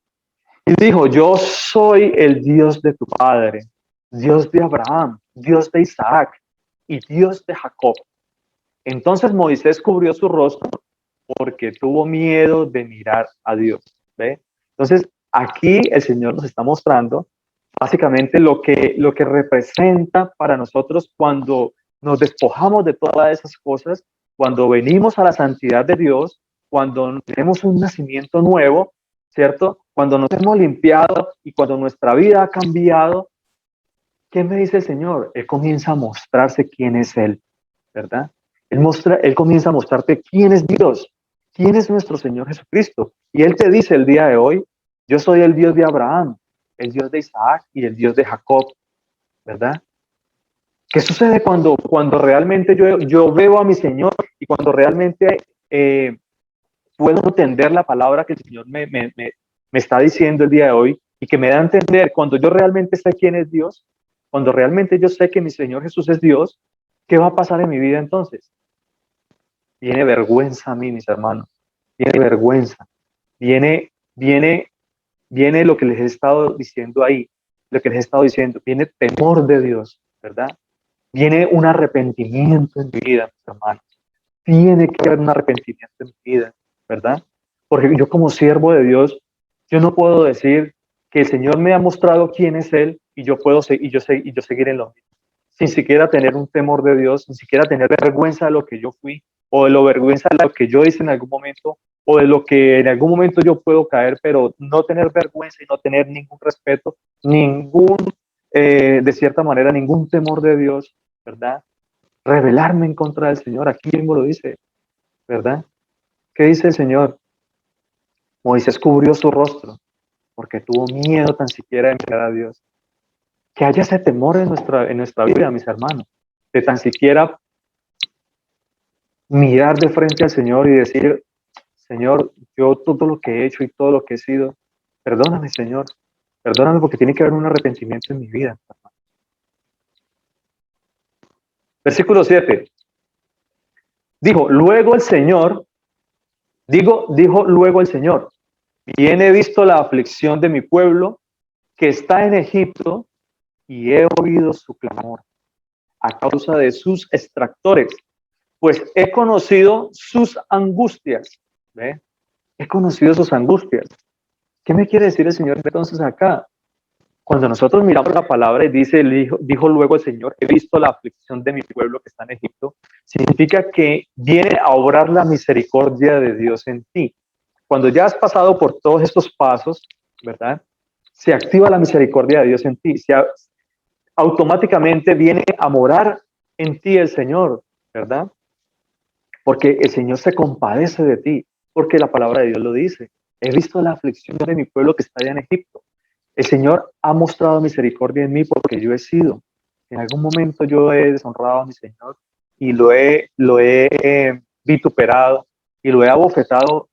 y dijo, yo soy el Dios de tu padre, Dios de Abraham, Dios de Isaac y Dios de Jacob. Entonces Moisés cubrió su rostro porque tuvo miedo de mirar a Dios. ¿Ve? Entonces, aquí el Señor nos está mostrando básicamente lo que representa para nosotros cuando nos despojamos de todas esas cosas, cuando venimos a la santidad de Dios, cuando tenemos un nacimiento nuevo, ¿cierto? Cuando nos hemos limpiado y cuando nuestra vida ha cambiado. ¿Qué me dice el Señor? Él comienza a mostrarse quién es Él, ¿verdad? Él comienza a mostrarte quién es Dios, quién es nuestro Señor Jesucristo. Y Él te dice el día de hoy, yo soy el Dios de Abraham, el Dios de Isaac y el Dios de Jacob, ¿verdad? ¿Qué sucede cuando realmente yo veo a mi Señor y cuando realmente puedo entender la palabra que el Señor me está diciendo el día de hoy y que me da a entender cuando yo realmente sé quién es Dios, cuando realmente yo sé que mi Señor Jesús es Dios? ¿Qué va a pasar en mi vida entonces? Viene vergüenza a mí, mis hermanos. Viene vergüenza. Viene lo que les he estado diciendo ahí, lo que les he estado diciendo. Viene temor de Dios, ¿verdad? Viene un arrepentimiento en mi vida, mis hermanos. Tiene que haber un arrepentimiento en mi vida, ¿verdad? Porque yo como siervo de Dios, yo no puedo decir que el Señor me ha mostrado quién es Él y yo puedo y yo seguir en lo mismo, sin siquiera tener un temor de Dios, sin siquiera tener vergüenza de lo que yo fui, o de lo vergüenza de lo que yo hice en algún momento, o de lo que en algún momento yo puedo caer, pero no tener vergüenza y no tener ningún respeto, de cierta manera, ningún temor de Dios, ¿verdad? Rebelarme en contra del Señor, aquí mismo lo dice, ¿verdad? ¿Qué dice el Señor? Moisés cubrió su rostro porque tuvo miedo tan siquiera de mirar a Dios. Que haya ese temor en nuestra vida, mis hermanos, de tan siquiera mirar de frente al Señor y decir, Señor, yo todo lo que he hecho y todo lo que he sido, perdóname, Señor, perdóname, porque tiene que haber un arrepentimiento en mi vida. Versículo 7. Dijo luego el Señor, dijo luego el Señor, bien he visto la aflicción de mi pueblo que está en Egipto y he oído su clamor a causa de sus extractores, pues he conocido sus angustias. He conocido sus angustias. ¿Qué me quiere decir el Señor entonces acá? Cuando nosotros miramos la palabra y dijo luego el Señor, he visto la aflicción de mi pueblo que está en Egipto, significa que viene a obrar la misericordia de Dios en ti. Cuando ya has pasado por todos estos pasos, ¿verdad? Se activa la misericordia de Dios en ti. Automáticamente viene a morar en ti el Señor, ¿verdad? Porque el Señor se compadece de ti, porque la palabra de Dios lo dice. He visto la aflicción de mi pueblo que está allá en Egipto. El Señor ha mostrado misericordia en mí porque yo he sido. En algún momento yo he deshonrado a mi Señor y lo he vituperado y lo he abofeteado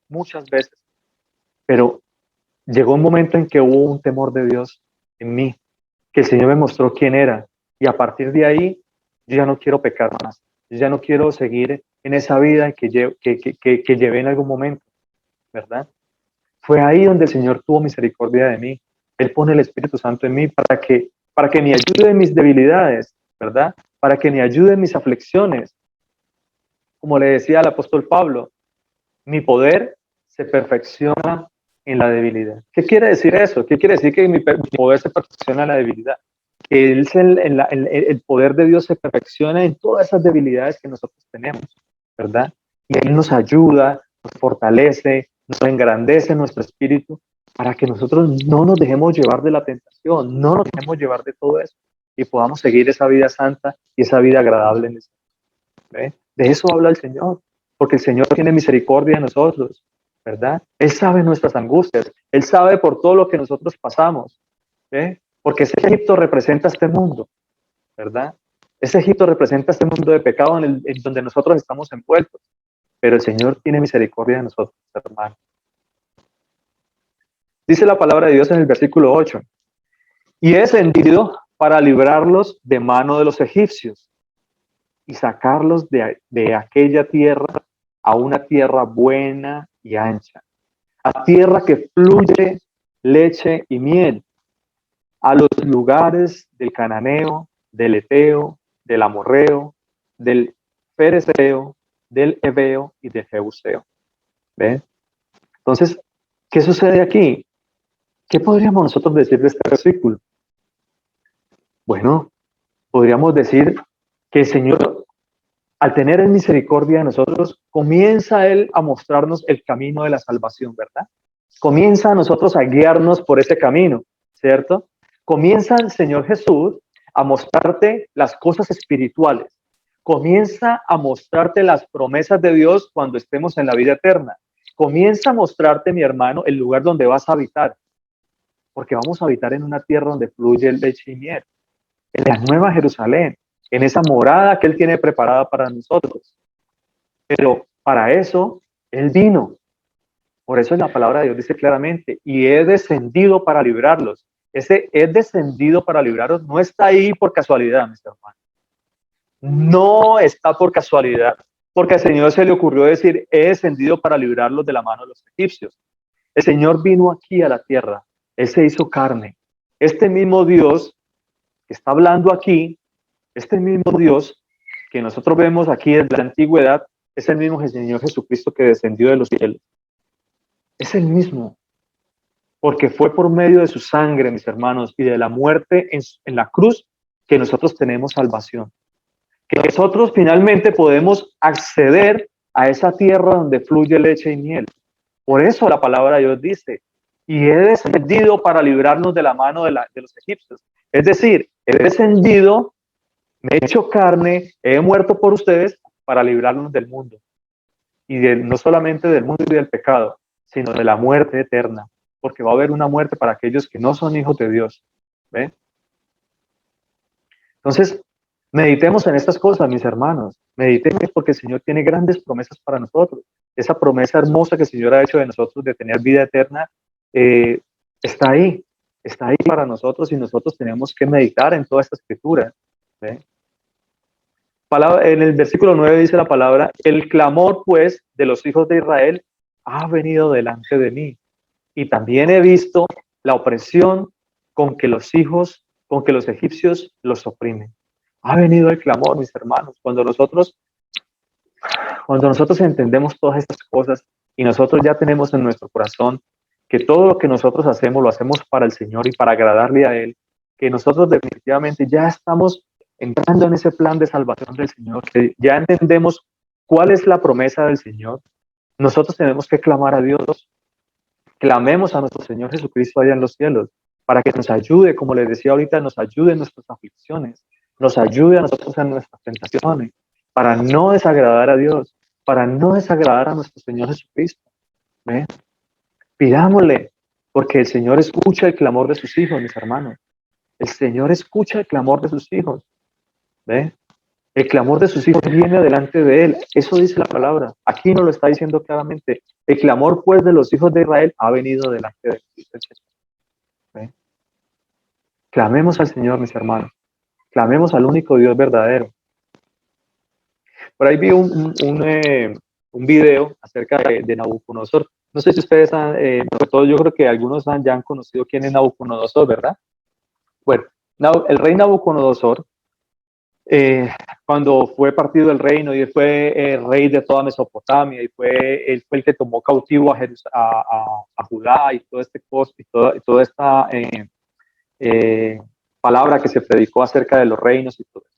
muchas veces. Pero llegó un momento en que hubo un temor de Dios en mí, que el Señor me mostró quién era. Y a partir de ahí, yo ya no quiero pecar más. Yo ya no quiero seguir en esa vida que llevé en algún momento, ¿verdad? Fue ahí donde el Señor tuvo misericordia de mí. Él pone el Espíritu Santo en mí para que me ayude en mis debilidades, ¿verdad? Para que me ayude en mis aflicciones. Como le decía al apóstol Pablo, mi poder se perfecciona en la debilidad. ¿Qué quiere decir eso? ¿Qué quiere decir que mi poder se perfecciona en la debilidad? Que el poder de Dios se perfecciona en todas esas debilidades que nosotros tenemos, ¿verdad? Y Él nos ayuda, nos fortalece, nos engrandece nuestro espíritu para que nosotros no nos dejemos llevar de la tentación, no nos dejemos llevar de todo eso y podamos seguir esa vida santa y esa vida agradable en el Señor. De eso habla el Señor, porque el Señor tiene misericordia de nosotros, ¿verdad? Él sabe nuestras angustias, Él sabe por todo lo que nosotros pasamos, ¿eh? Porque ese Egipto representa este mundo, ¿verdad? Ese Egipto representa este mundo de pecado en donde nosotros estamos envueltos, pero el Señor tiene misericordia de nosotros, hermano. Dice la palabra de Dios en el versículo 8, y he descendido para librarlos de mano de los egipcios y sacarlos de aquella tierra a una tierra buena y ancha, a tierra que fluye leche y miel, a los lugares del cananeo, del eteo, del amorreo, del fereceo, del heveo y del jebuseo. ¿Ven? Entonces, ¿qué sucede aquí? ¿Qué podríamos nosotros decir de este versículo? Bueno, podríamos decir que el Señor, al tener en misericordia de nosotros, comienza Él a mostrarnos el camino de la salvación, ¿verdad? Comienza a nosotros a guiarnos por ese camino, ¿cierto? Comienza el Señor Jesús a mostrarte las cosas espirituales. Comienza a mostrarte las promesas de Dios cuando estemos en la vida eterna. Comienza a mostrarte, mi hermano, el lugar donde vas a habitar, porque vamos a habitar en una tierra donde fluye leche y miel, en la nueva Jerusalén, en esa morada que Él tiene preparada para nosotros. Pero para eso Él vino. Por eso la palabra de Dios dice claramente, y he descendido para librarlos. Ese he descendido para librarlos no está ahí por casualidad, mis hermanos. No está por casualidad, porque al Señor se le ocurrió decir, he descendido para librarlos de la mano de los egipcios. El Señor vino aquí a la tierra, Él se hizo carne. Este mismo Dios que está hablando aquí, este mismo Dios que nosotros vemos aquí desde la antigüedad, es el mismo Señor Jesucristo que descendió de los cielos. Es el mismo, porque fue por medio de su sangre, mis hermanos, y de la muerte en la cruz que nosotros tenemos salvación. Que nosotros finalmente podemos acceder a esa tierra donde fluye leche y miel. Por eso la palabra de Dios dice, y he descendido para librarnos de la mano de los egipcios. Es decir, he descendido, me he hecho carne, he muerto por ustedes para librarnos del mundo. Y no solamente del mundo y del pecado, sino de la muerte eterna, porque va a haber una muerte para aquellos que no son hijos de Dios. ¿Ve? Entonces, meditemos en estas cosas, mis hermanos. Meditemos porque el Señor tiene grandes promesas para nosotros. Esa promesa hermosa que el Señor ha hecho de nosotros de tener vida eterna está ahí para nosotros y nosotros tenemos que meditar en toda esta escritura. ¿Ve? En el versículo 9 dice la palabra, el clamor pues de los hijos de Israel ha venido delante de mí y también he visto la opresión con que los egipcios los oprimen. Ha venido el clamor, mis hermanos, cuando nosotros entendemos todas estas cosas y nosotros ya tenemos en nuestro corazón que todo lo que nosotros hacemos lo hacemos para el Señor y para agradarle a Él, que nosotros definitivamente ya estamos entrando en ese plan de salvación del Señor, que ya entendemos cuál es la promesa del Señor, nosotros tenemos que clamar a Dios, clamemos a nuestro Señor Jesucristo allá en los cielos, para que nos ayude, como les decía ahorita, nos ayude en nuestras aflicciones, nos ayude a nosotros en nuestras tentaciones, para no desagradar a Dios, para no desagradar a nuestro Señor Jesucristo. ¿Ve? Pidámosle, porque el Señor escucha el clamor de sus hijos, mis hermanos. El Señor escucha el clamor de sus hijos. ¿Ve? El clamor de sus hijos viene delante de Él. Eso dice la palabra. Aquí nos lo está diciendo claramente. El clamor, pues, de los hijos de Israel ha venido delante de Cristo. ¿Ve? Clamemos al Señor, mis hermanos. Clamemos al único Dios verdadero. Por ahí vi un video acerca de Nabucodonosor. No sé si ustedes han, sobre todo yo creo que algunos ya han conocido quién es Nabucodonosor, ¿verdad? Bueno, el rey Nabucodonosor, cuando fue partido el reino y fue rey de toda Mesopotamia y él fue el que tomó cautivo a Judá y todo este costo y toda esta palabra que se predicó acerca de los reinos y todo eso.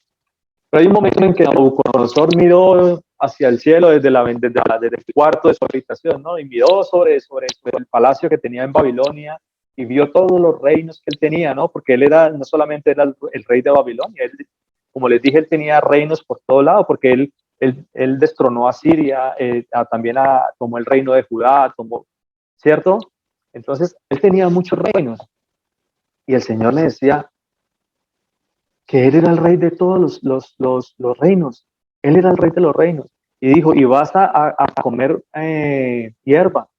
Pero hay un momento en que Nabucodonosor miró hacia el cielo desde el cuarto de su habitación, ¿no? Y miró sobre el palacio que tenía en Babilonia y vio todos los reinos que él tenía, ¿no? Porque él no solamente era el rey de Babilonia, él, como les dije, él tenía reinos por todo lado, porque él destronó a Siria, también tomó el reino de Judá, ¿cierto? Entonces, él tenía muchos reinos. Y el Señor le decía que él era el rey de todos los reinos. Él era el rey de los reinos. Y dijo, y vas a comer hierba.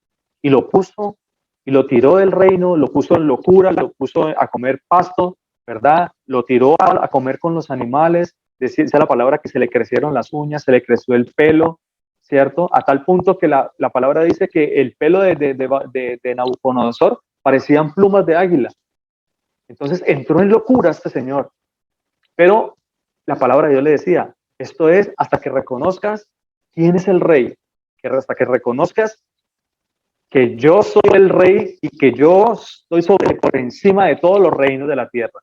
Y lo puso, y lo tiró del reino, lo puso en locura, lo puso a comer pasto, ¿verdad? Lo tiró a comer con los animales, dice la palabra que se le crecieron las uñas, se le creció el pelo, ¿cierto? A tal punto que la palabra dice que el pelo de Nabucodonosor parecían plumas de águila. Entonces entró en locura este señor. Pero la palabra de Dios le decía, esto es hasta que reconozcas quién es el rey, hasta que reconozcas que yo soy el rey y que yo estoy por encima de todos los reinos de la tierra.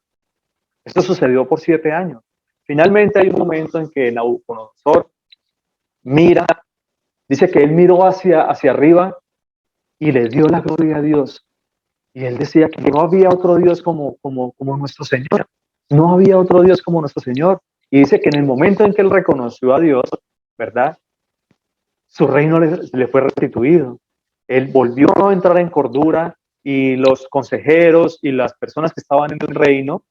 Esto sucedió por 7 años. Finalmente hay un momento en que Nabucodonosor mira, dice que él miró hacia arriba y le dio la gloria a Dios. Y él decía que no había otro Dios como nuestro Señor. No había otro Dios como nuestro Señor. Y dice que en el momento en que él reconoció a Dios, ¿verdad? Su reino le fue restituido. Él volvió a entrar en cordura y los consejeros y las personas que estaban en el reino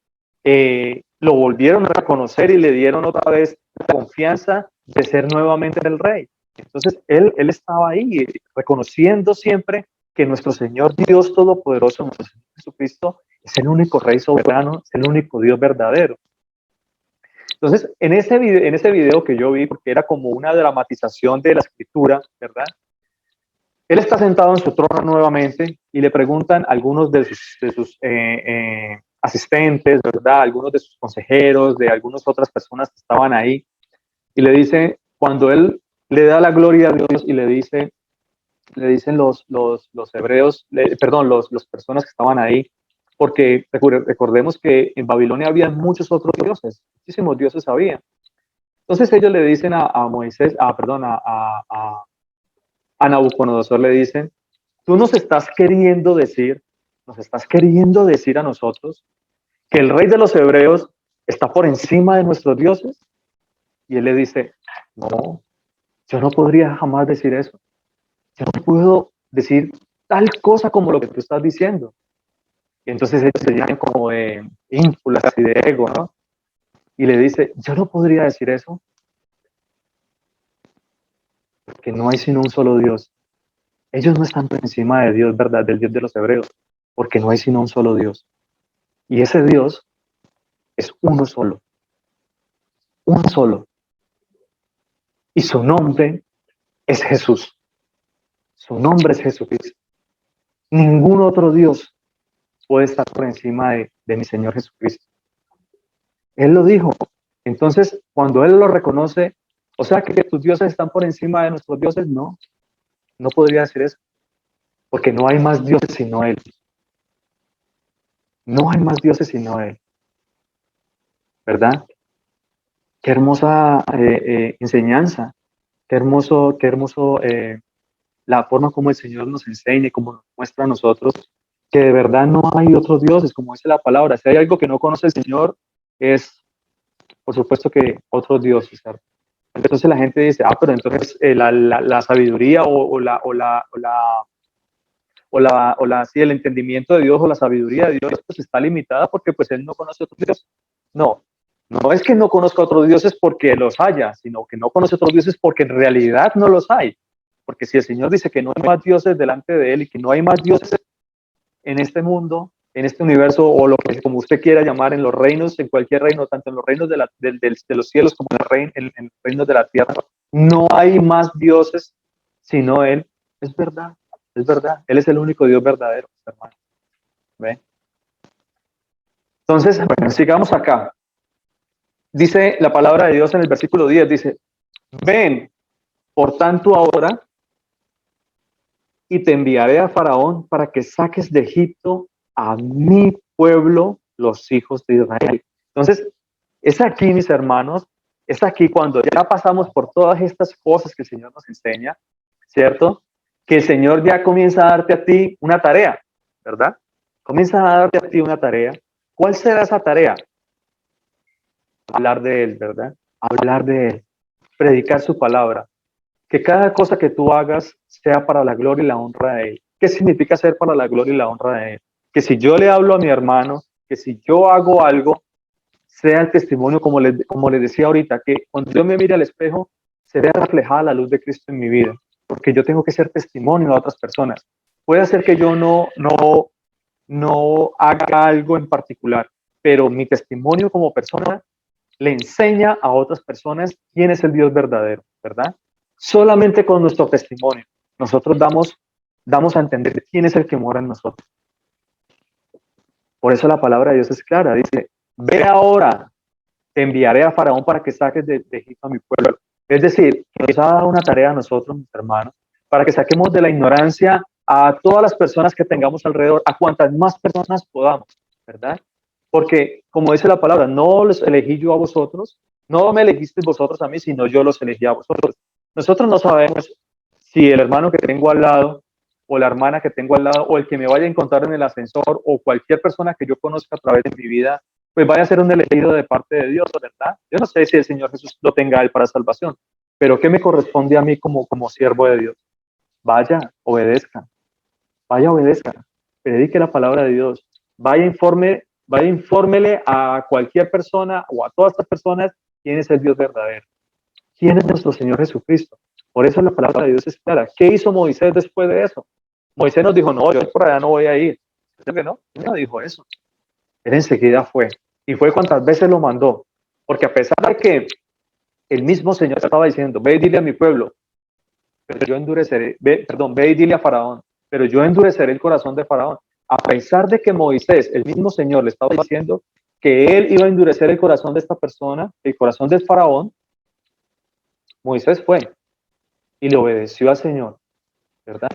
lo volvieron a reconocer y le dieron otra vez la confianza de ser nuevamente el rey. Entonces él estaba ahí reconociendo siempre que nuestro Señor Dios Todopoderoso, nuestro Señor Jesucristo, es el único Rey soberano, es el único Dios verdadero. Entonces, en ese video que yo vi, porque era como una dramatización de la escritura, ¿verdad? Él está sentado en su trono nuevamente y le preguntan a algunos de sus asistentes, ¿verdad? Algunos de sus consejeros, de algunas otras personas que estaban ahí, y le dice, cuando él le da la gloria a Dios y le dicen los hebreos, perdón, las personas que estaban ahí, porque recordemos que en Babilonia había muchos otros dioses, muchísimos dioses había. Entonces ellos le dicen a Moisés, a Nabucodonosor le dicen, tú nos estás queriendo decir a nosotros que el rey de los hebreos está por encima de nuestros dioses. Y él le dice, no, yo no podría jamás decir eso. Yo no puedo decir tal cosa como lo que tú estás diciendo. Y entonces ellos se llaman como de ínfulas y de ego, ¿no? Y le dice, yo no podría decir eso, porque no hay sino un solo Dios. Ellos no están por encima de Dios, ¿verdad? Del Dios de los hebreos, porque no hay sino un solo Dios. Y ese Dios es uno solo. Uno solo. Y su nombre es Jesús. Su nombre es Jesucristo. Ningún otro Dios puede estar por encima de mi Señor Jesucristo. Él lo dijo. Entonces, cuando Él lo reconoce, o sea que tus dioses están por encima de nuestros dioses, no podría decir eso. porque no hay más dioses sino Él. No hay más dioses sino Él, ¿verdad? Qué hermosa enseñanza, qué hermoso la forma como el Señor nos enseña y como nos muestra a nosotros que de verdad no hay otros dioses, como dice la palabra. Si hay algo que no conoce el Señor, es, por supuesto, que otros dioses, ¿cierto? Entonces la gente dice, pero entonces la sabiduría sí, el entendimiento de Dios o la sabiduría de Dios pues está limitada porque pues Él no conoce otros dioses. No, no es que no conozca otros dioses porque los haya, sino que no conoce otros dioses porque en realidad no los hay. Porque si el Señor dice que no hay más dioses delante de Él y que no hay más dioses en este mundo, en este universo, o lo que como usted quiera llamar, en los reinos, en cualquier reino, tanto en los reinos de los cielos como en los reinos de la tierra, no hay más dioses sino Él. Es verdad, es verdad. Él es el único Dios verdadero, hermano. ¿Ve? Entonces, bueno, sigamos acá. Dice la palabra de Dios en el versículo 10, dice, ven, por tanto ahora, y te enviaré a Faraón para que saques de Egipto a mi pueblo, los hijos de Israel. Entonces, es aquí, mis hermanos, es aquí cuando ya pasamos por todas estas cosas que el Señor nos enseña, ¿cierto? Que el Señor ya comienza a darte a ti una tarea, ¿verdad? Comienza a darte a ti una tarea. ¿Cuál será esa tarea? Hablar de Él, ¿verdad? Hablar de Él, predicar su palabra. Que cada cosa que tú hagas sea para la gloria y la honra de Él. ¿Qué significa ser para la gloria y la honra de Él? Que si yo le hablo a mi hermano, que si yo hago algo, sea el testimonio, como les decía ahorita, que cuando yo me mire al espejo, se vea reflejada la luz de Cristo en mi vida, porque yo tengo que ser testimonio a otras personas. Puede ser que yo no haga algo en particular, pero mi testimonio como persona le enseña a otras personas quién es el Dios verdadero, ¿verdad? Solamente con nuestro testimonio nosotros damos a entender quién es el que mora en nosotros. Por eso la palabra de Dios es clara, dice, ve ahora, te enviaré a Faraón para que saques de Egipto a mi pueblo. Es decir, nos ha dado una tarea a nosotros, mis hermanos, para que saquemos de la ignorancia a todas las personas que tengamos alrededor, a cuantas más personas podamos, ¿verdad? Porque, como dice la palabra, no los elegí yo a vosotros, no me elegisteis vosotros a mí, sino yo los elegí a vosotros. Nosotros no sabemos si el hermano que tengo al lado, o la hermana que tengo al lado, o el que me vaya a encontrar en el ascensor, o cualquier persona que yo conozca a través de mi vida, pues vaya a ser un elegido de parte de Dios, ¿verdad? Yo no sé si el Señor Jesús lo tenga a él para salvación, pero ¿qué me corresponde a mí como siervo de Dios? Vaya, obedezca, predique la palabra de Dios, vaya, infórmele a cualquier persona o a todas estas personas quién es el Dios verdadero, quién es nuestro Señor Jesucristo. Por eso la palabra de Dios es clara. ¿Qué hizo Moisés después de eso? Moisés nos dijo, no, yo por allá no voy a ir. ¿Creo que no? Él no dijo eso. Él enseguida fue. Y fue cuantas veces lo mandó. Porque a pesar de que el mismo Señor estaba diciendo, ve y dile a mi pueblo, pero yo endureceré, ve y dile a Faraón, pero yo endureceré el corazón de Faraón. A pesar de que Moisés, el mismo Señor, le estaba diciendo que él iba a endurecer el corazón de esta persona, el corazón del Faraón, Moisés fue y le obedeció al Señor, ¿verdad?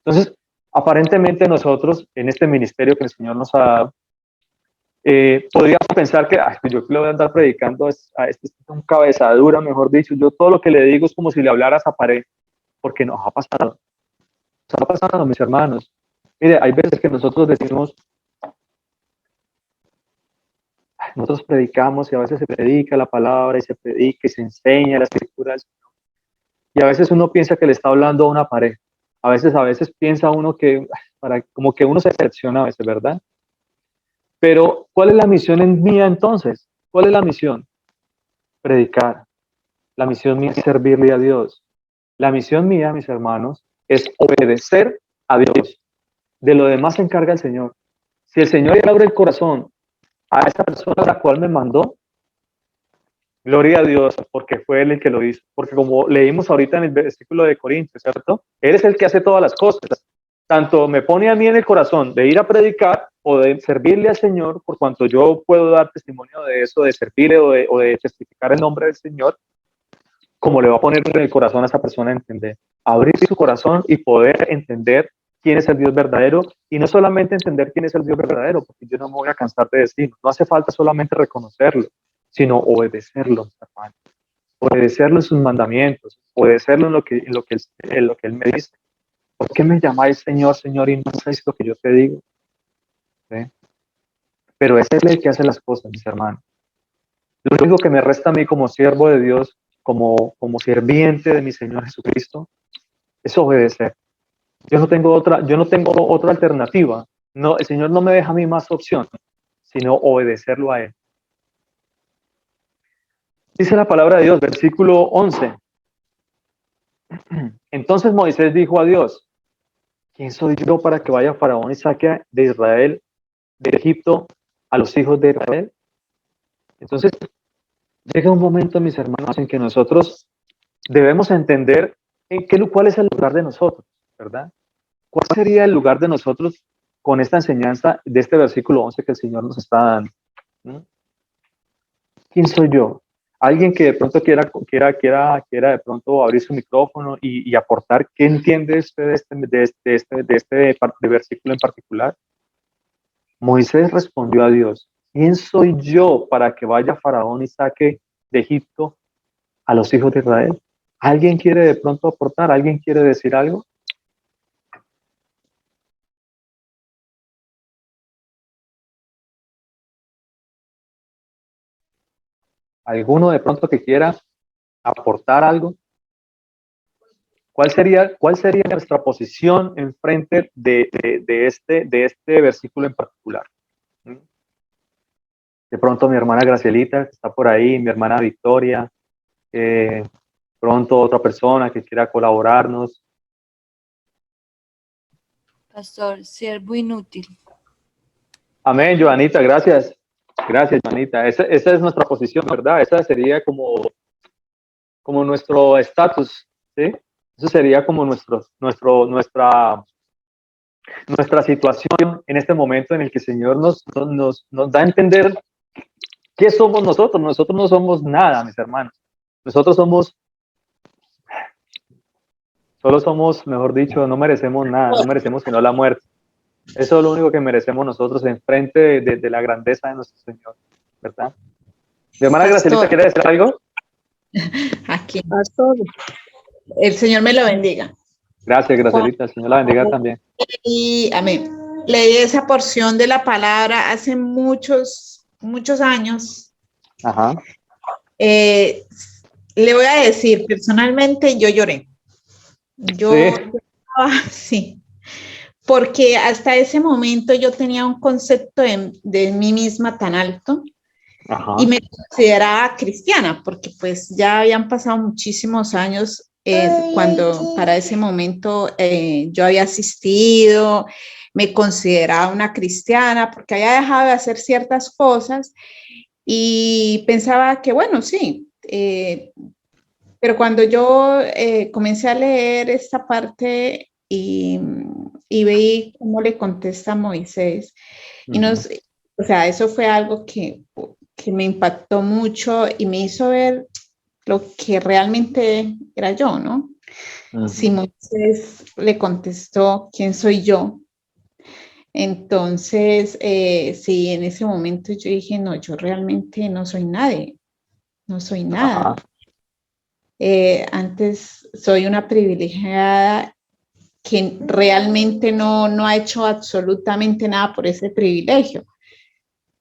Entonces, aparentemente nosotros, en este ministerio que el Señor nos ha dado, podríamos pensar que yo le voy a andar predicando a este es un cabezadura, mejor dicho, yo todo lo que le digo es como si le hablara a esa pared, porque nos ha pasado, mis hermanos. Mire, hay veces que nosotros decimos, nosotros predicamos y a veces se predica la palabra y se predica y se enseña la escritura del Señor, y a veces uno piensa que le está hablando a una pared, a veces piensa uno que, como que uno se decepciona a veces, ¿verdad? Pero, ¿cuál es la misión en mía entonces? ¿Cuál es la misión? Predicar. La misión mía es servirle a Dios. La misión mía, mis hermanos, es obedecer a Dios. De lo demás se encarga el Señor. Si el Señor le abre el corazón a esta persona a la cual me mandó, gloria a Dios, porque fue Él el que lo hizo. Porque como leímos ahorita en el versículo de Corintios, ¿cierto? Él es el que hace todas las cosas. Tanto me pone a mí en el corazón de ir a predicar o de servirle al Señor, por cuanto yo puedo dar testimonio de eso, de servirle o de testificar el nombre del Señor, como le va a poner en el corazón a esa persona a entender. Abrir su corazón y poder entender quién es el Dios verdadero, y no solamente entender quién es el Dios verdadero, porque yo no me voy a cansar de decir, no hace falta solamente reconocerlo, sino obedecerlo, hermano. Obedecerlo en sus mandamientos, obedecerlo en lo que Él me dice. ¿Por qué me llamáis Señor, Señor, y no hacéis lo que yo te digo? ¿Sí? Pero es Él el que hace las cosas, mis hermanos. Lo único que me resta a mí como siervo de Dios, como sirviente de mi Señor Jesucristo, es obedecer. Yo no tengo otra alternativa. No, el Señor no me deja a mí más opción, sino obedecerlo a Él. Dice la palabra de Dios, versículo 11. Entonces Moisés dijo a Dios, ¿quién soy yo para que vaya Faraón y saque de Israel, de Egipto, a los hijos de Israel? Entonces, llega un momento, mis hermanos, en que nosotros debemos entender cuál es el lugar de nosotros, ¿verdad? ¿Cuál sería el lugar de nosotros con esta enseñanza de este versículo 11 que el Señor nos está dando? ¿Mm? ¿Quién soy yo? Alguien que de pronto quiera de pronto abrir su micrófono y aportar qué entiende usted de versículo en particular. Moisés respondió a Dios, ¿quién soy yo para que vaya Faraón y saque de Egipto a los hijos de Israel? ¿Alguien quiere de pronto aportar? ¿Alguien quiere decir algo? ¿Alguno de pronto que quiera aportar algo? ¿Cuál sería nuestra posición en frente de este versículo en particular? De pronto mi hermana Gracielita, que está por ahí, mi hermana Victoria, pronto otra persona que quiera colaborarnos. Pastor, siervo inútil. Amén, Joanita, gracias. Gracias, Joanita. Esa es nuestra posición, ¿verdad? Esa sería como nuestro estatus, ¿sí? Eso sería como nuestra situación en este momento en el que el Señor nos da a entender qué somos nosotros. Nosotros no somos nada, mis hermanos. Nosotros solo somos, mejor dicho, no merecemos nada, no merecemos sino la muerte. Eso es lo único que merecemos nosotros en frente de la grandeza de nuestro Señor, ¿verdad? Mi hermana Gracielita, ¿quiere decir algo? Aquí, pastor. El Señor me lo bendiga. Gracias, Gracielita. El Señor la bendiga también. Y amén. Leí esa porción de la palabra hace muchos años. Ajá. Le voy a decir, personalmente yo lloré. Yo sí, porque hasta ese momento yo tenía un concepto de mí misma tan alto. Ajá. Y me consideraba cristiana, porque pues ya habían pasado muchísimos años cuando para ese momento yo había asistido, me consideraba una cristiana, porque había dejado de hacer ciertas cosas y pensaba que bueno, sí, pero cuando yo comencé a leer esta parte y veí cómo le contesta a Moisés, y o sea, eso fue algo que me impactó mucho y me hizo ver lo que realmente era yo, ¿no? Si Moisés le contestó, ¿quién soy yo? Entonces, sí, en ese momento yo dije, no, yo realmente no soy nadie, no soy nada. Antes soy una privilegiada que realmente no ha hecho absolutamente nada por ese privilegio.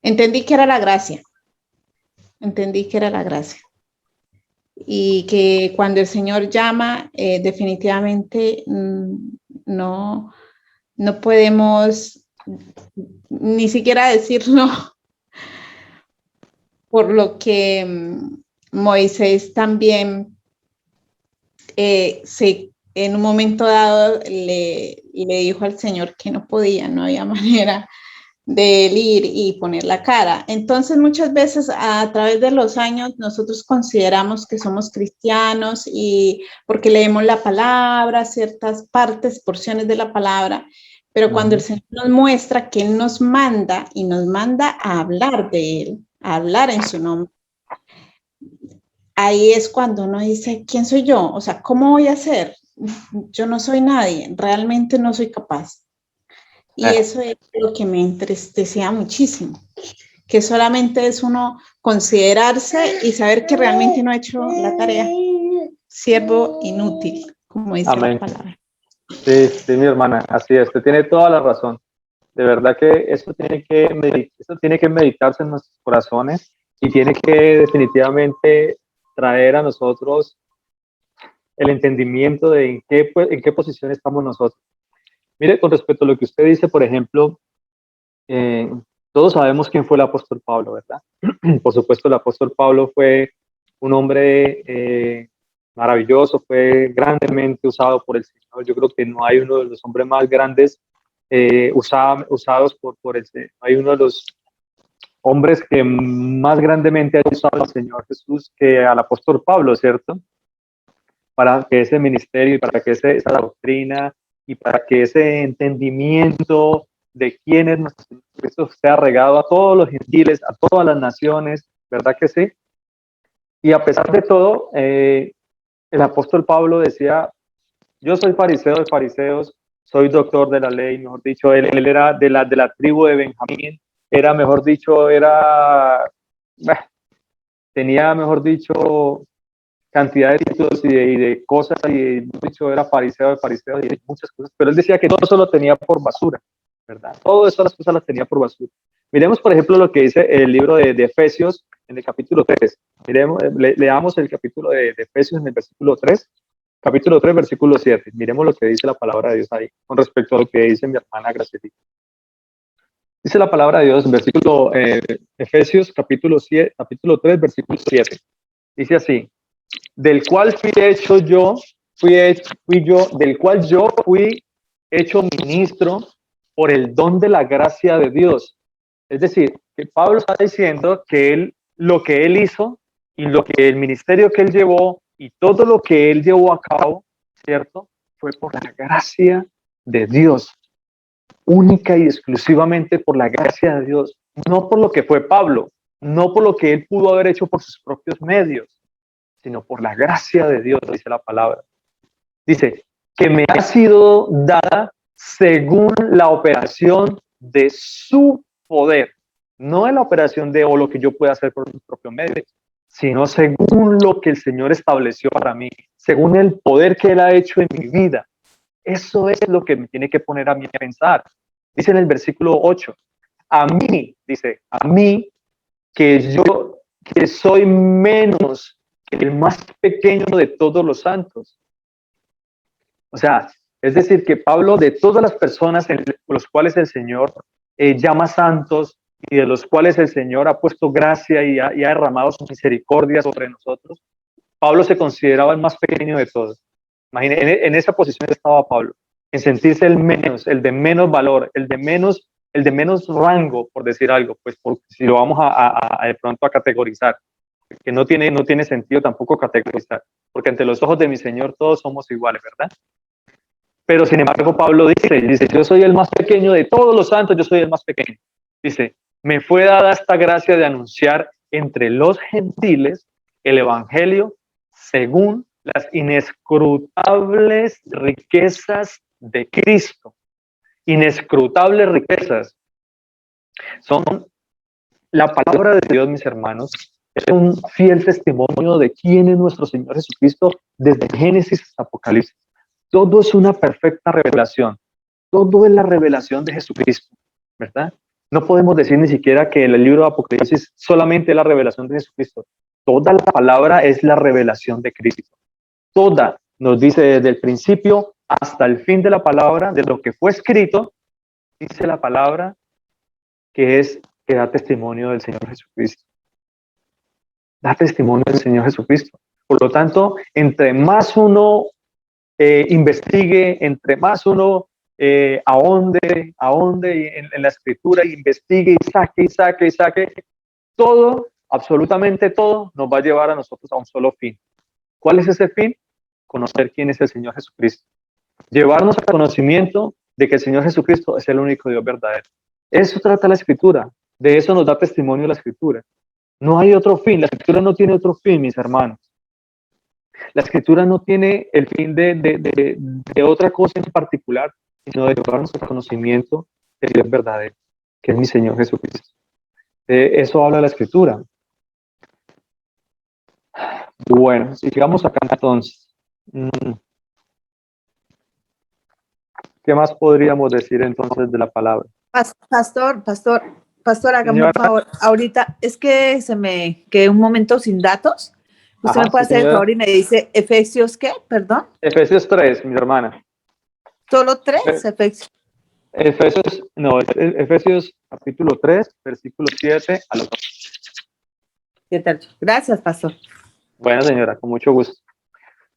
Entendí que era la gracia. Entendí que era la gracia. Y que cuando el Señor llama, definitivamente no podemos ni siquiera decir no. Por lo que Moisés también en un momento dado le dijo al Señor que no podía, no había manera de él ir y poner la cara. Entonces, muchas veces a través de los años nosotros consideramos que somos cristianos y porque leemos la palabra, ciertas partes, porciones de la palabra, pero cuando el Señor nos muestra que Él nos manda y nos manda a hablar de Él, a hablar en su nombre, ahí es cuando uno dice, ¿quién soy yo? O sea, ¿cómo voy a hacer? yo no soy nadie, realmente no soy capaz. Y eso es lo que me entristecía muchísimo, que solamente es uno considerarse y saber que realmente no ha hecho la tarea. Siervo inútil, como dice Amén. la palabra. Sí, sí, mi hermana, así es, usted tiene toda la razón. De verdad que eso tiene que meditarse en nuestros corazones y tiene que definitivamente traer a nosotros el entendimiento de en qué posición estamos nosotros. Mire, con respecto a lo que usted dice, por ejemplo, eh, todos sabemos quién fue el apóstol Pablo, ¿verdad? Por supuesto, el apóstol Pablo fue un hombre maravilloso, fue grandemente usado por el Señor. Yo creo que no hay uno de los hombres más grandes usados por el Señor. No hay uno de los hombres que más grandemente ha usado al Señor Jesús que al apóstol Pablo, ¿cierto? Para que ese ministerio y para que esa doctrina y para que ese entendimiento de quién es nuestro Señor Cristo sea regado a todos los gentiles, a todas las naciones, ¿verdad que sí? Y a pesar de todo, el apóstol Pablo decía, yo soy fariseo de fariseos, soy doctor de la ley, mejor dicho, él era de la tribu de Benjamín, era, mejor dicho, tenía, mejor dicho, cantidad de títulos y de cosas, y mejor dicho, era fariseo de fariseos y muchas cosas, pero él decía que todo eso lo tenía por basura, ¿verdad? Todo eso las cosas las tenía por basura. Miremos, por ejemplo, lo que dice el libro de Efesios en el capítulo 3. Miremos, leamos el capítulo de Efesios en el versículo 3. Capítulo 3, versículo 7. Miremos lo que dice la palabra de Dios ahí, con respecto a lo que dice mi hermana Graciela. Dice la palabra de Dios en versículo Efesios capítulo 3, versículo 7. Dice así, del cual del cual yo fui hecho ministro por el don de la gracia de Dios. Es decir, que Pablo está diciendo que lo que él hizo y lo que el ministerio que él llevó y todo lo que él llevó a cabo, ¿cierto? Fue por la gracia de Dios, única y exclusivamente por la gracia de Dios, no por lo que fue Pablo, no por lo que él pudo haber hecho por sus propios medios, sino por la gracia de Dios, dice la palabra. Dice, que me ha sido dada según la operación de su poder, no en la operación de o lo que yo pueda hacer por mis propios medios, sino según lo que el Señor estableció para mí, según el poder que Él ha hecho en mi vida. Eso es lo que me tiene que poner a mí a pensar. Dice en el versículo 8, a mí, dice, a mí, que soy menos que el más pequeño de todos los santos. O sea, es decir, que Pablo, de todas las personas en los cuales el Señor llama santos y de los cuales el Señor ha puesto gracia y ha derramado su misericordia sobre nosotros, Pablo se consideraba el más pequeño de todos. Imagínense, en esa posición estaba Pablo, en sentirse el menos, el de menos valor, el de menos rango, por decir algo, pues si lo vamos de pronto a categorizar, que no tiene sentido tampoco categorizar, porque ante los ojos de mi Señor todos somos iguales, ¿verdad? Pero sin embargo Pablo dice, yo soy el más pequeño de todos los santos, yo soy el más pequeño. Dice, me fue dada esta gracia de anunciar entre los gentiles el evangelio según las inescrutables riquezas de Cristo. Inescrutables riquezas. Son la palabra de Dios, mis hermanos, es un fiel testimonio de quién es nuestro Señor Jesucristo desde Génesis hasta Apocalipsis. Todo es una perfecta revelación. Todo es la revelación de Jesucristo, ¿verdad? No podemos decir ni siquiera que el libro de Apocalipsis solamente es la revelación de Jesucristo. Toda la palabra es la revelación de Cristo. Toda, nos dice desde el principio hasta el fin de la palabra, de lo que fue escrito, dice la palabra que da testimonio del Señor Jesucristo. Da testimonio del Señor Jesucristo. Por lo tanto, entre más uno investigue, entre más uno ahonde en la escritura, investigue y saque, todo, absolutamente todo, nos va a llevar a nosotros a un solo fin. ¿Cuál es ese fin? Conocer quién es el Señor Jesucristo. Llevarnos al conocimiento de que el Señor Jesucristo es el único Dios verdadero. Eso trata la escritura. De eso nos da testimonio la escritura. No hay otro fin. La escritura no tiene otro fin, mis hermanos. La escritura no tiene el fin de otra cosa en particular, sino de llevarnos al conocimiento del Dios verdadero, que es mi Señor Jesucristo. Eso habla la escritura. Bueno, sigamos acá entonces. ¿Qué más podríamos decir entonces de la palabra? Pastor, hágame Señora. un favor. Ahorita es que se me quedé un momento sin datos. ¿Usted Ajá, me puede sí, hacer el señora. favor y me dice Efesios qué? Perdón. Efesios 3, mi hermana. ¿Solo 3? Efesios capítulo 3, versículo 7 al 8. ¿Qué tal? Gracias, pastor. Bueno, señora, con mucho gusto.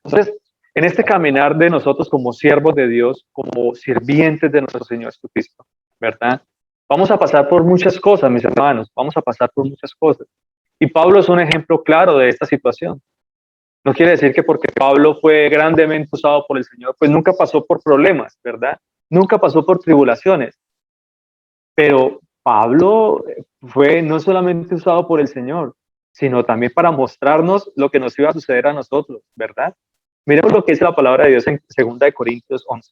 Entonces, en este caminar de nosotros como siervos de Dios, como sirvientes de nuestro Señor Jesucristo, ¿verdad? Vamos a pasar por muchas cosas, mis hermanos, vamos a pasar por muchas cosas. Y Pablo es un ejemplo claro de esta situación. No quiere decir que porque Pablo fue grandemente usado por el Señor, pues nunca pasó por problemas, ¿verdad? Nunca pasó por tribulaciones. Pero Pablo fue no solamente usado por el Señor, sino también para mostrarnos lo que nos iba a suceder a nosotros, ¿verdad? Miremos lo que dice la palabra de Dios en 2 Corintios 11.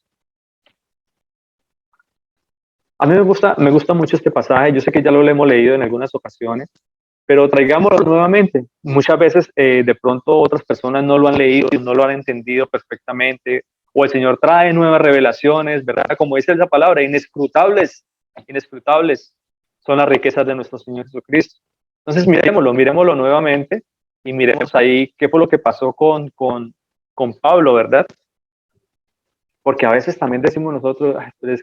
A mí me gusta mucho este pasaje, yo sé que ya lo hemos leído en algunas ocasiones, pero traigámoslo nuevamente. Muchas veces de pronto otras personas no lo han leído, no lo han entendido perfectamente, o el Señor trae nuevas revelaciones, ¿verdad? Como dice esa palabra, inescrutables son las riquezas de nuestro Señor Jesucristo. Entonces miremoslo nuevamente y miremos ahí qué fue lo que pasó con Pablo, ¿verdad? Porque a veces también decimos nosotros, pero es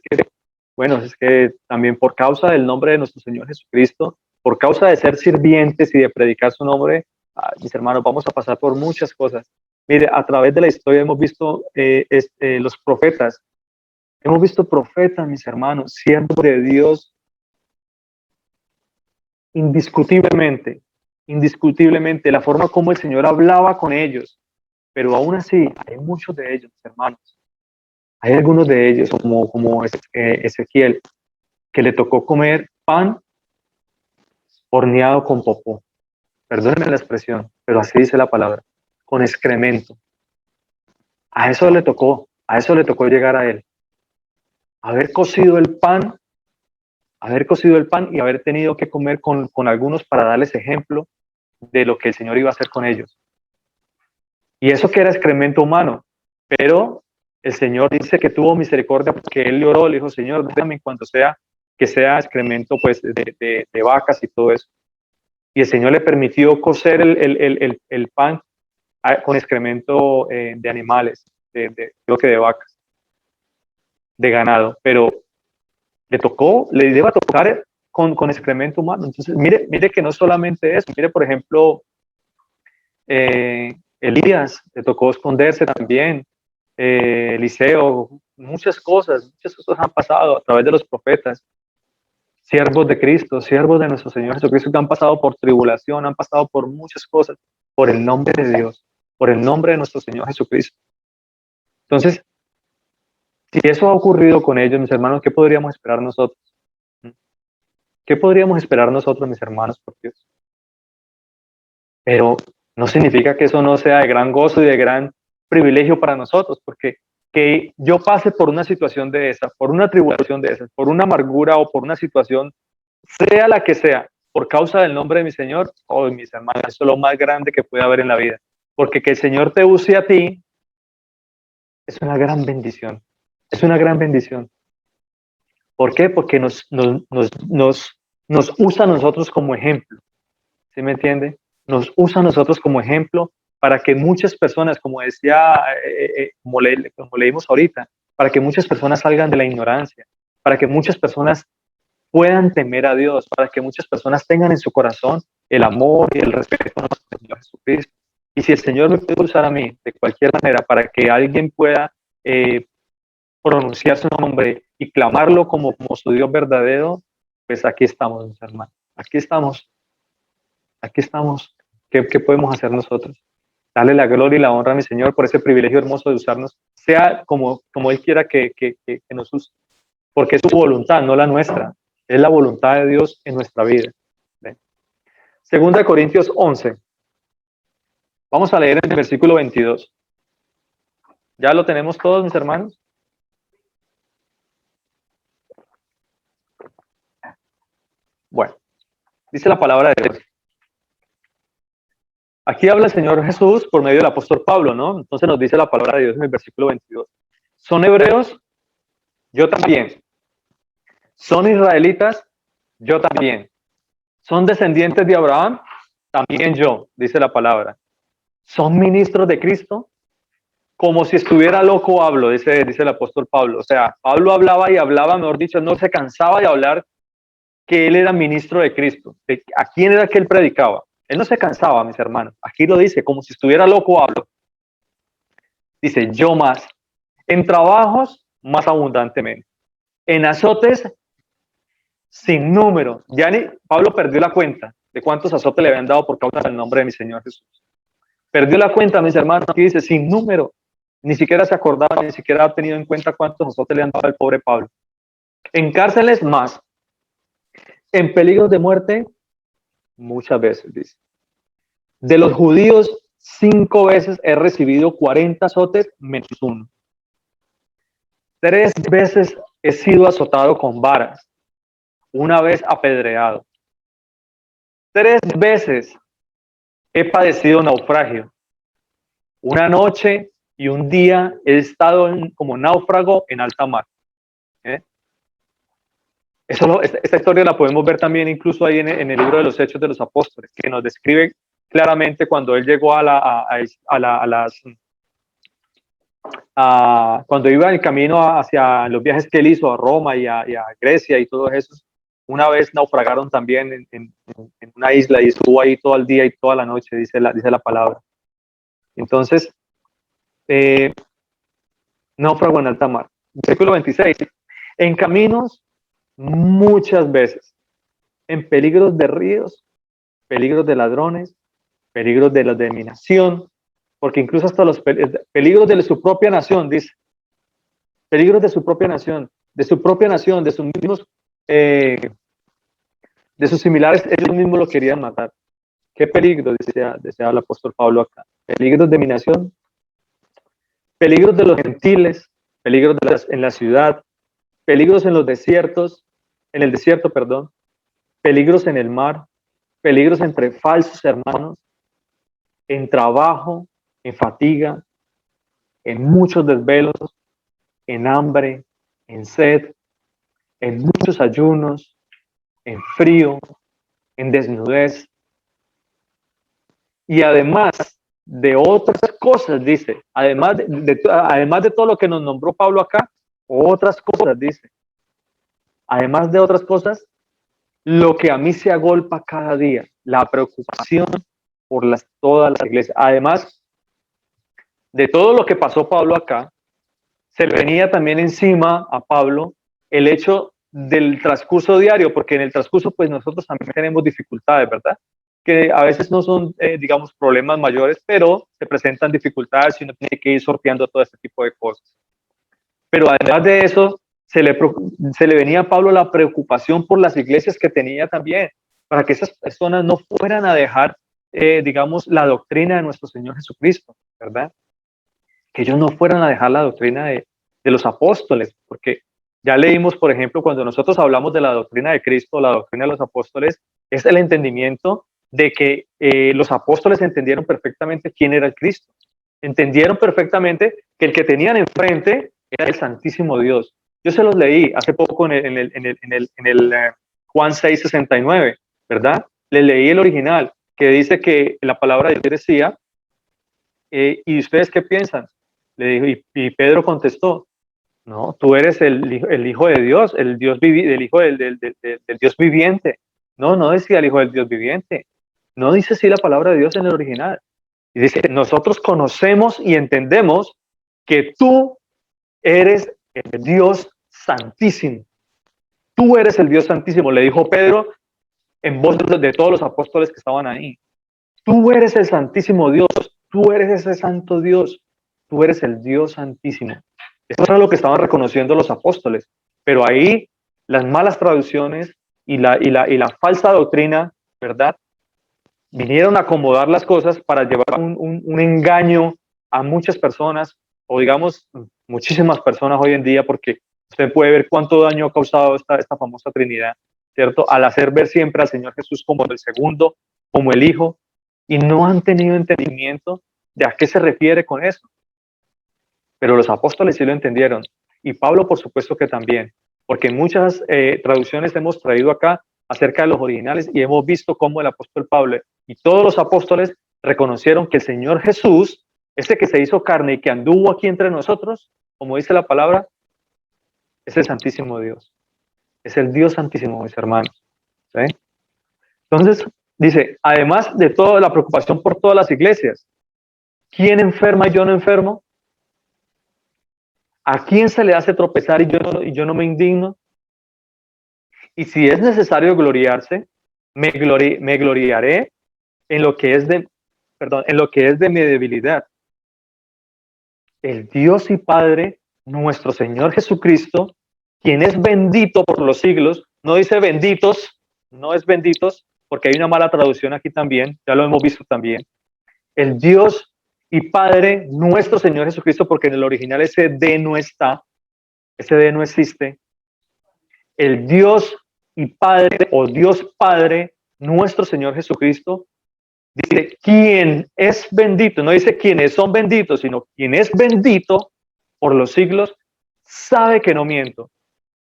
que también por causa del nombre de nuestro Señor Jesucristo, por causa de ser sirvientes y de predicar su nombre, mis hermanos, vamos a pasar por muchas cosas. Mire, a través de la historia hemos visto los profetas, hemos visto profetas, mis hermanos, siervos de Dios, indiscutiblemente, la forma como el Señor hablaba con ellos, pero aún así hay muchos de ellos, hermanos. Hay algunos de ellos, como Ezequiel, que le tocó comer pan horneado con popó. Perdónenme la expresión, pero así dice la palabra, con excremento. A eso le tocó llegar a él. Haber cocido el pan y haber tenido que comer con algunos para darles ejemplo de lo que el Señor iba a hacer con ellos. Y eso que era excremento humano, pero el Señor dice que tuvo misericordia porque él le oró, le dijo, Señor, déjame en cuanto sea, que sea excremento pues de vacas y todo eso. Y el Señor le permitió cocer el pan con excremento de animales, creo que de vacas, de ganado, pero le iba a tocar con excremento humano. Entonces, mire que no solamente eso, mire por ejemplo, Elías le tocó esconderse también, Eliseo, muchas cosas han pasado a través de los profetas, siervos de Cristo, siervos de nuestro Señor Jesucristo que han pasado por tribulación, han pasado por muchas cosas, por el nombre de Dios, por el nombre de nuestro Señor Jesucristo. Entonces, si eso ha ocurrido con ellos, mis hermanos, ¿qué podríamos esperar nosotros? ¿Qué podríamos esperar nosotros, mis hermanos, por Dios? Pero no significa que eso no sea de gran gozo y de gran privilegio para nosotros, porque que yo pase por una situación de esa, por una tribulación de esas, por una amargura o por una situación, sea la que sea, por causa del nombre de mi Señor, oh, mis hermanos, eso es lo más grande que puede haber en la vida. Porque que el Señor te use a ti es una gran bendición. Es una gran bendición. ¿Por qué? Porque nos usa a nosotros como ejemplo. ¿Sí me entiende? Nos usa a nosotros como ejemplo para que muchas personas, como decía, como leímos ahorita, para que muchas personas salgan de la ignorancia, para que muchas personas puedan temer a Dios, para que muchas personas tengan en su corazón el amor y el respeto a nuestro Señor Jesucristo. Y si el Señor me puede usar a mí de cualquier manera para que alguien pueda pronunciar su nombre y clamarlo como su Dios verdadero, pues aquí estamos, mis hermanos. Aquí estamos. ¿Qué podemos hacer nosotros? Darle la gloria y la honra a mi Señor por ese privilegio hermoso de usarnos, sea como Él quiera que nos use, porque es su voluntad, no la nuestra. Es la voluntad de Dios en nuestra vida. ¿Ven? 2 Corintios 11. Vamos a leer en el versículo 22. ¿Ya lo tenemos todos, mis hermanos? Bueno, dice la palabra de Dios. Aquí habla el Señor Jesús por medio del apóstol Pablo, ¿no? Entonces nos dice la palabra de Dios en el versículo 22. ¿Son hebreos? Yo también. ¿Son israelitas? Yo también. ¿Son descendientes de Abraham? También yo, dice la palabra. ¿Son ministros de Cristo? Como si estuviera loco hablo, dice el apóstol Pablo. O sea, Pablo hablaba y hablaba, mejor dicho, no se cansaba de hablar que él era ministro de Cristo. ¿A quién era que él predicaba? Él no se cansaba, mis hermanos. Aquí lo dice, como si estuviera loco hablo. Dice, yo más. En trabajos, más abundantemente. En azotes, sin número. Pablo perdió la cuenta de cuántos azotes le habían dado por causa del nombre de mi Señor Jesús. Perdió la cuenta, mis hermanos. Aquí dice, sin número. Ni siquiera se acordaba, ni siquiera ha tenido en cuenta cuántos azotes le han dado al pobre Pablo. En cárceles, más. En peligros de muerte, muchas veces, dice. De los judíos, 5 veces he recibido 40 azotes menos 1. 3 veces he sido azotado con varas. 1 vez apedreado. 3 veces he padecido naufragio. 1 noche y 1 día he estado como náufrago en alta mar. Esta historia la podemos ver también incluso ahí en el libro de los Hechos de los Apóstoles, que nos describe claramente cuando él llegó cuando iba en el camino hacia los viajes que él hizo a Roma y a Grecia y todo eso. Una vez naufragaron también en una isla y estuvo ahí todo el día y toda la noche, dice la palabra. Entonces, náufrago en alta mar. Versículo 26. En caminos, muchas veces. En peligros de ríos, peligros de ladrones, peligros de la dominación, porque incluso hasta los peligros de su propia nación, dice. Peligros de su propia nación, de sus mismos, de sus similares, ellos mismos lo querían matar. ¿Qué peligro? Decía el apóstol Pablo acá. Peligros de mi nación, peligros de los gentiles, peligros en la ciudad, peligros en los desiertos, en el desierto, perdón, peligros en el mar, peligros entre falsos hermanos, en trabajo, en fatiga, en muchos desvelos, en hambre, en sed, en muchos ayunos, en frío, en desnudez. Y además de otras cosas, dice, además de todo lo que nos nombró Pablo acá, otras cosas, dice. Además de otras cosas, lo que a mí se agolpa cada día, la preocupación por todas las iglesias. Además de todo lo que pasó Pablo acá, se le venía también encima a Pablo el hecho del transcurso diario, porque en el transcurso pues nosotros también tenemos dificultades, ¿verdad? Que a veces no son, digamos, problemas mayores, pero se presentan dificultades y uno tiene que ir sorteando todo este tipo de cosas. Pero además de eso, se le venía a Pablo la preocupación por las iglesias que tenía también, para que esas personas no fueran a dejar, digamos, la doctrina de nuestro Señor Jesucristo, ¿verdad? Que ellos no fueran a dejar la doctrina de los apóstoles, porque ya leímos, por ejemplo, cuando nosotros hablamos de la doctrina de Cristo, la doctrina de los apóstoles, es el entendimiento de que los apóstoles entendieron perfectamente quién era el Cristo. Entendieron perfectamente que el que tenían enfrente era el Santísimo Dios. Yo se los leí hace poco en el Juan 6:69, ¿verdad? Les leí el original, que dice que la palabra de Dios decía, ¿y ustedes qué piensan? Le dijo, y Pedro contestó, no, tú eres el Hijo de Dios, el Hijo del Dios viviente. No decía el Hijo del Dios viviente. No dice así la palabra de Dios en el original. Y dice, nosotros conocemos y entendemos que tú eres el Dios Santísimo. Tú eres el Dios Santísimo, le dijo Pedro en voz de todos los apóstoles que estaban ahí. Tú eres el Santísimo Dios, tú eres ese santo Dios, tú eres el Dios Santísimo. Eso era lo que estaban reconociendo los apóstoles. Pero ahí las malas traducciones y la falsa doctrina, ¿verdad? vinieron a acomodar las cosas para llevar un engaño a muchas personas, o digamos, muchísimas personas hoy en día, porque usted puede ver cuánto daño ha causado esta famosa Trinidad, ¿cierto? Al hacer ver siempre al Señor Jesús como el segundo, como el Hijo, y no han tenido entendimiento de a qué se refiere con eso. Pero los apóstoles sí lo entendieron, y Pablo por supuesto que también, porque en muchas traducciones hemos traído acá acerca de los originales y hemos visto cómo el apóstol Pablo y todos los apóstoles reconocieron que el Señor Jesús, ese que se hizo carne y que anduvo aquí entre nosotros, como dice la palabra, es el Santísimo Dios, es el Dios Santísimo, mis hermanos, ¿sí? Entonces, dice, además de toda la preocupación por todas las iglesias, ¿quién enferma y yo no enfermo? ¿A quién se le hace tropezar y yo no me indigno? Y si es necesario gloriarse, me gloriaré en lo que es de mi debilidad. El Dios y Padre, nuestro Señor Jesucristo, quien es bendito por los siglos, no dice benditos, no es benditos, porque hay una mala traducción aquí también, ya lo hemos visto también. El Dios y Padre, nuestro Señor Jesucristo, porque en el original ese D no está, ese D no existe. El Dios y Padre, o Dios Padre, nuestro Señor Jesucristo, dice, quien es bendito, no dice quienes son benditos, sino quien es bendito por los siglos, sabe que no miento.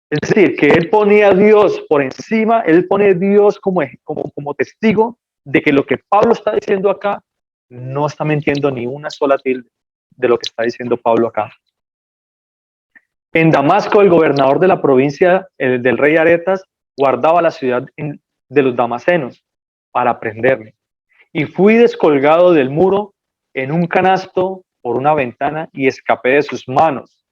Es decir, que él pone a Dios por encima, él pone a Dios como testigo de que lo que Pablo está diciendo acá no está mintiendo ni una sola tilde de lo que está diciendo Pablo acá. En Damasco, el gobernador de la provincia del rey Aretas guardaba la ciudad de los damasenos para prenderme. Y fui descolgado del muro en un canasto por una ventana y escapé de sus manos.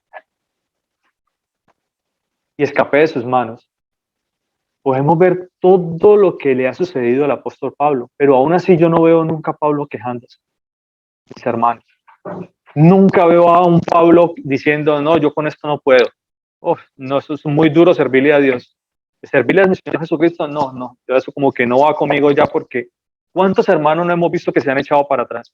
Podemos ver todo lo que le ha sucedido al apóstol Pablo, pero aún así yo no veo nunca a Pablo quejándose, mis hermanos. Nunca veo a un Pablo diciendo, no, yo con esto no puedo. No, eso es muy duro servirle a Dios. Servirle a mi Señor Jesucristo, no, eso como que no va conmigo ya, porque ¿cuántos hermanos no hemos visto que se han echado para atrás?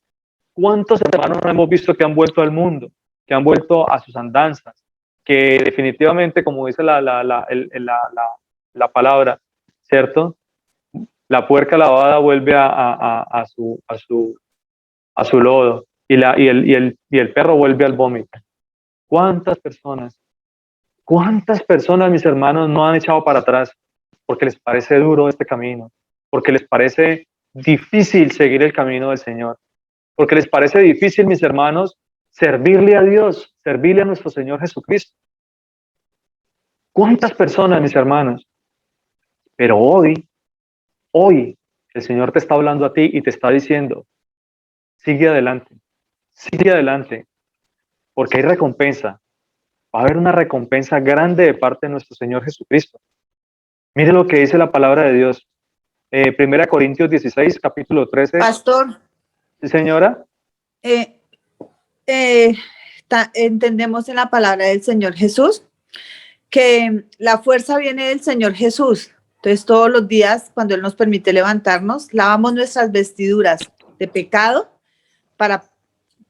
¿Cuántos hermanos no hemos visto que han vuelto al mundo, que han vuelto a sus andanzas, que definitivamente, como dice la palabra, ¿cierto? La puerca lavada vuelve a su lodo y el perro vuelve al vómito. ¿Cuántas personas, mis hermanos, no han echado para atrás porque les parece duro este camino, porque les parece difícil seguir el camino del Señor, porque les parece difícil, mis hermanos, servirle a Dios, servirle a nuestro Señor Jesucristo? ¿Cuántas personas, mis hermanos? Pero hoy, el Señor te está hablando a ti y te está diciendo, sigue adelante, porque hay recompensa. Va a haber una recompensa grande de parte de nuestro Señor Jesucristo. Mire lo que dice la palabra de Dios. 1 Corintios 16, capítulo 13. Pastor. ¿Sí, señora? Entendemos en la palabra del Señor Jesús que la fuerza viene del Señor Jesús. Entonces todos los días, cuando Él nos permite levantarnos, lavamos nuestras vestiduras de pecado para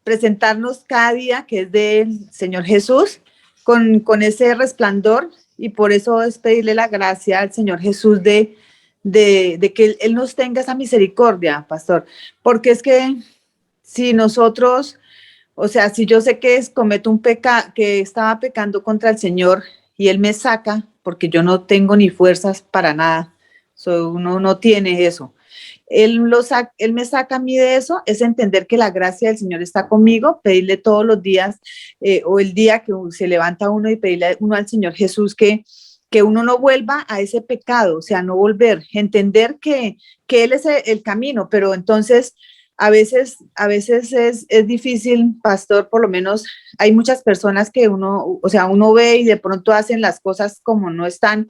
presentarnos cada día, que es del Señor Jesús, con ese resplandor, y por eso es pedirle la gracia al Señor Jesús de que Él nos tenga esa misericordia, pastor, porque es que si nosotros, o sea, si yo sé que cometo un pecado, que estaba pecando contra el Señor y Él me saca, porque yo no tengo ni fuerzas para nada, uno no tiene eso. Él me saca a mí de eso, es entender que la gracia del Señor está conmigo, pedirle todos los días o el día que se levanta uno y pedirle uno al Señor Jesús que uno no vuelva a ese pecado, o sea, no volver, entender que Él es el camino, pero entonces a veces es difícil, pastor, por lo menos hay muchas personas que uno ve y de pronto hacen las cosas como no están,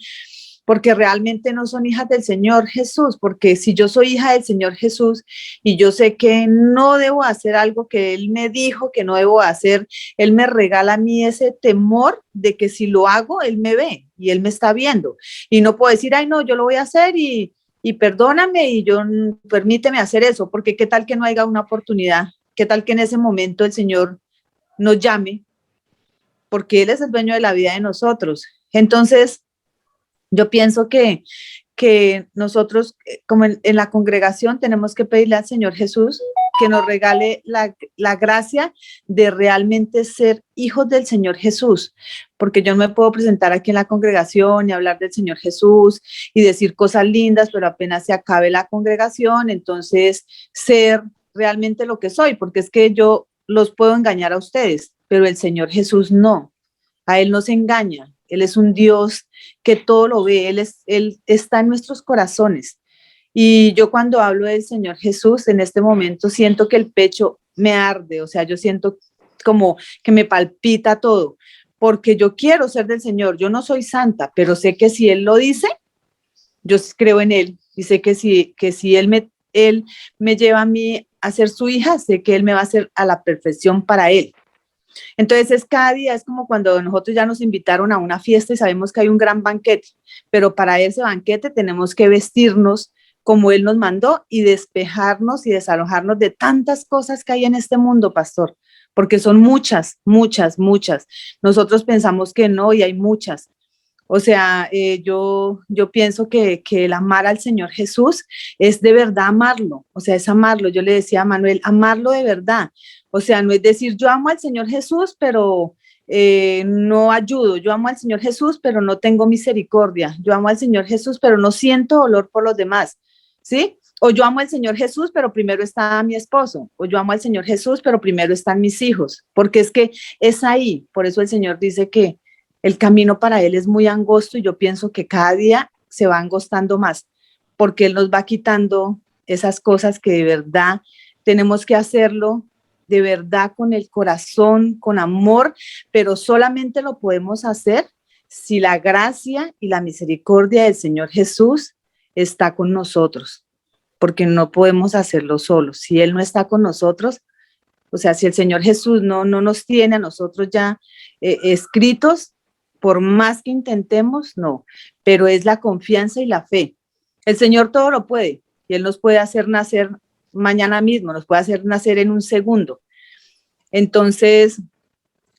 porque realmente no son hijas del Señor Jesús, porque si yo soy hija del Señor Jesús y yo sé que no debo hacer algo que Él me dijo que no debo hacer, Él me regala a mí ese temor de que si lo hago, Él me ve y Él me está viendo. Y no puedo decir, ay no, yo lo voy a hacer y y perdóname y yo permíteme hacer eso, porque qué tal que no haya una oportunidad, qué tal que en ese momento el Señor nos llame, porque Él es el dueño de la vida de nosotros. Entonces, yo pienso que nosotros, como en la congregación, tenemos que pedirle al Señor Jesús que nos regale la gracia de realmente ser hijos del Señor Jesús, porque yo no me puedo presentar aquí en la congregación y hablar del Señor Jesús y decir cosas lindas, pero apenas se acabe la congregación, entonces ser realmente lo que soy, porque es que yo los puedo engañar a ustedes, pero el Señor Jesús no, a Él no se engaña. Él es un Dios que todo lo ve, Él está en nuestros corazones. Y yo cuando hablo del Señor Jesús, en este momento siento que el pecho me arde, o sea, yo siento como que me palpita todo, porque yo quiero ser del Señor, yo no soy santa, pero sé que si Él lo dice, yo creo en Él y sé que si él me lleva a mí a ser su hija, sé que Él me va a hacer a la perfección para Él. Entonces es cada día, es como cuando nosotros ya nos invitaron a una fiesta y sabemos que hay un gran banquete, pero para ese banquete tenemos que vestirnos como Él nos mandó y despejarnos y desalojarnos de tantas cosas que hay en este mundo, pastor, porque son muchas, muchas, muchas. Nosotros pensamos que no y hay muchas. O sea, yo pienso que el amar al Señor Jesús es de verdad amarlo, o sea, es amarlo. Yo le decía a Manuel, amarlo de verdad. O sea, no es decir, yo amo al Señor Jesús, pero no ayudo. Yo amo al Señor Jesús, pero no tengo misericordia. Yo amo al Señor Jesús, pero no siento dolor por los demás, ¿sí? O yo amo al Señor Jesús, pero primero está mi esposo. O yo amo al Señor Jesús, pero primero están mis hijos. Porque es que es ahí. Por eso el Señor dice que el camino para Él es muy angosto y yo pienso que cada día se va angostando más, porque Él nos va quitando esas cosas que de verdad tenemos que hacerlo, de verdad con el corazón, con amor, pero solamente lo podemos hacer si la gracia y la misericordia del Señor Jesús está con nosotros, porque no podemos hacerlo solos. Si Él no está con nosotros, o sea, si el Señor Jesús no nos tiene a nosotros ya escritos, por más que intentemos, no, pero es la confianza y la fe. El Señor todo lo puede y Él nos puede hacer nacer mañana mismo, nos puede hacer nacer en un segundo. Entonces,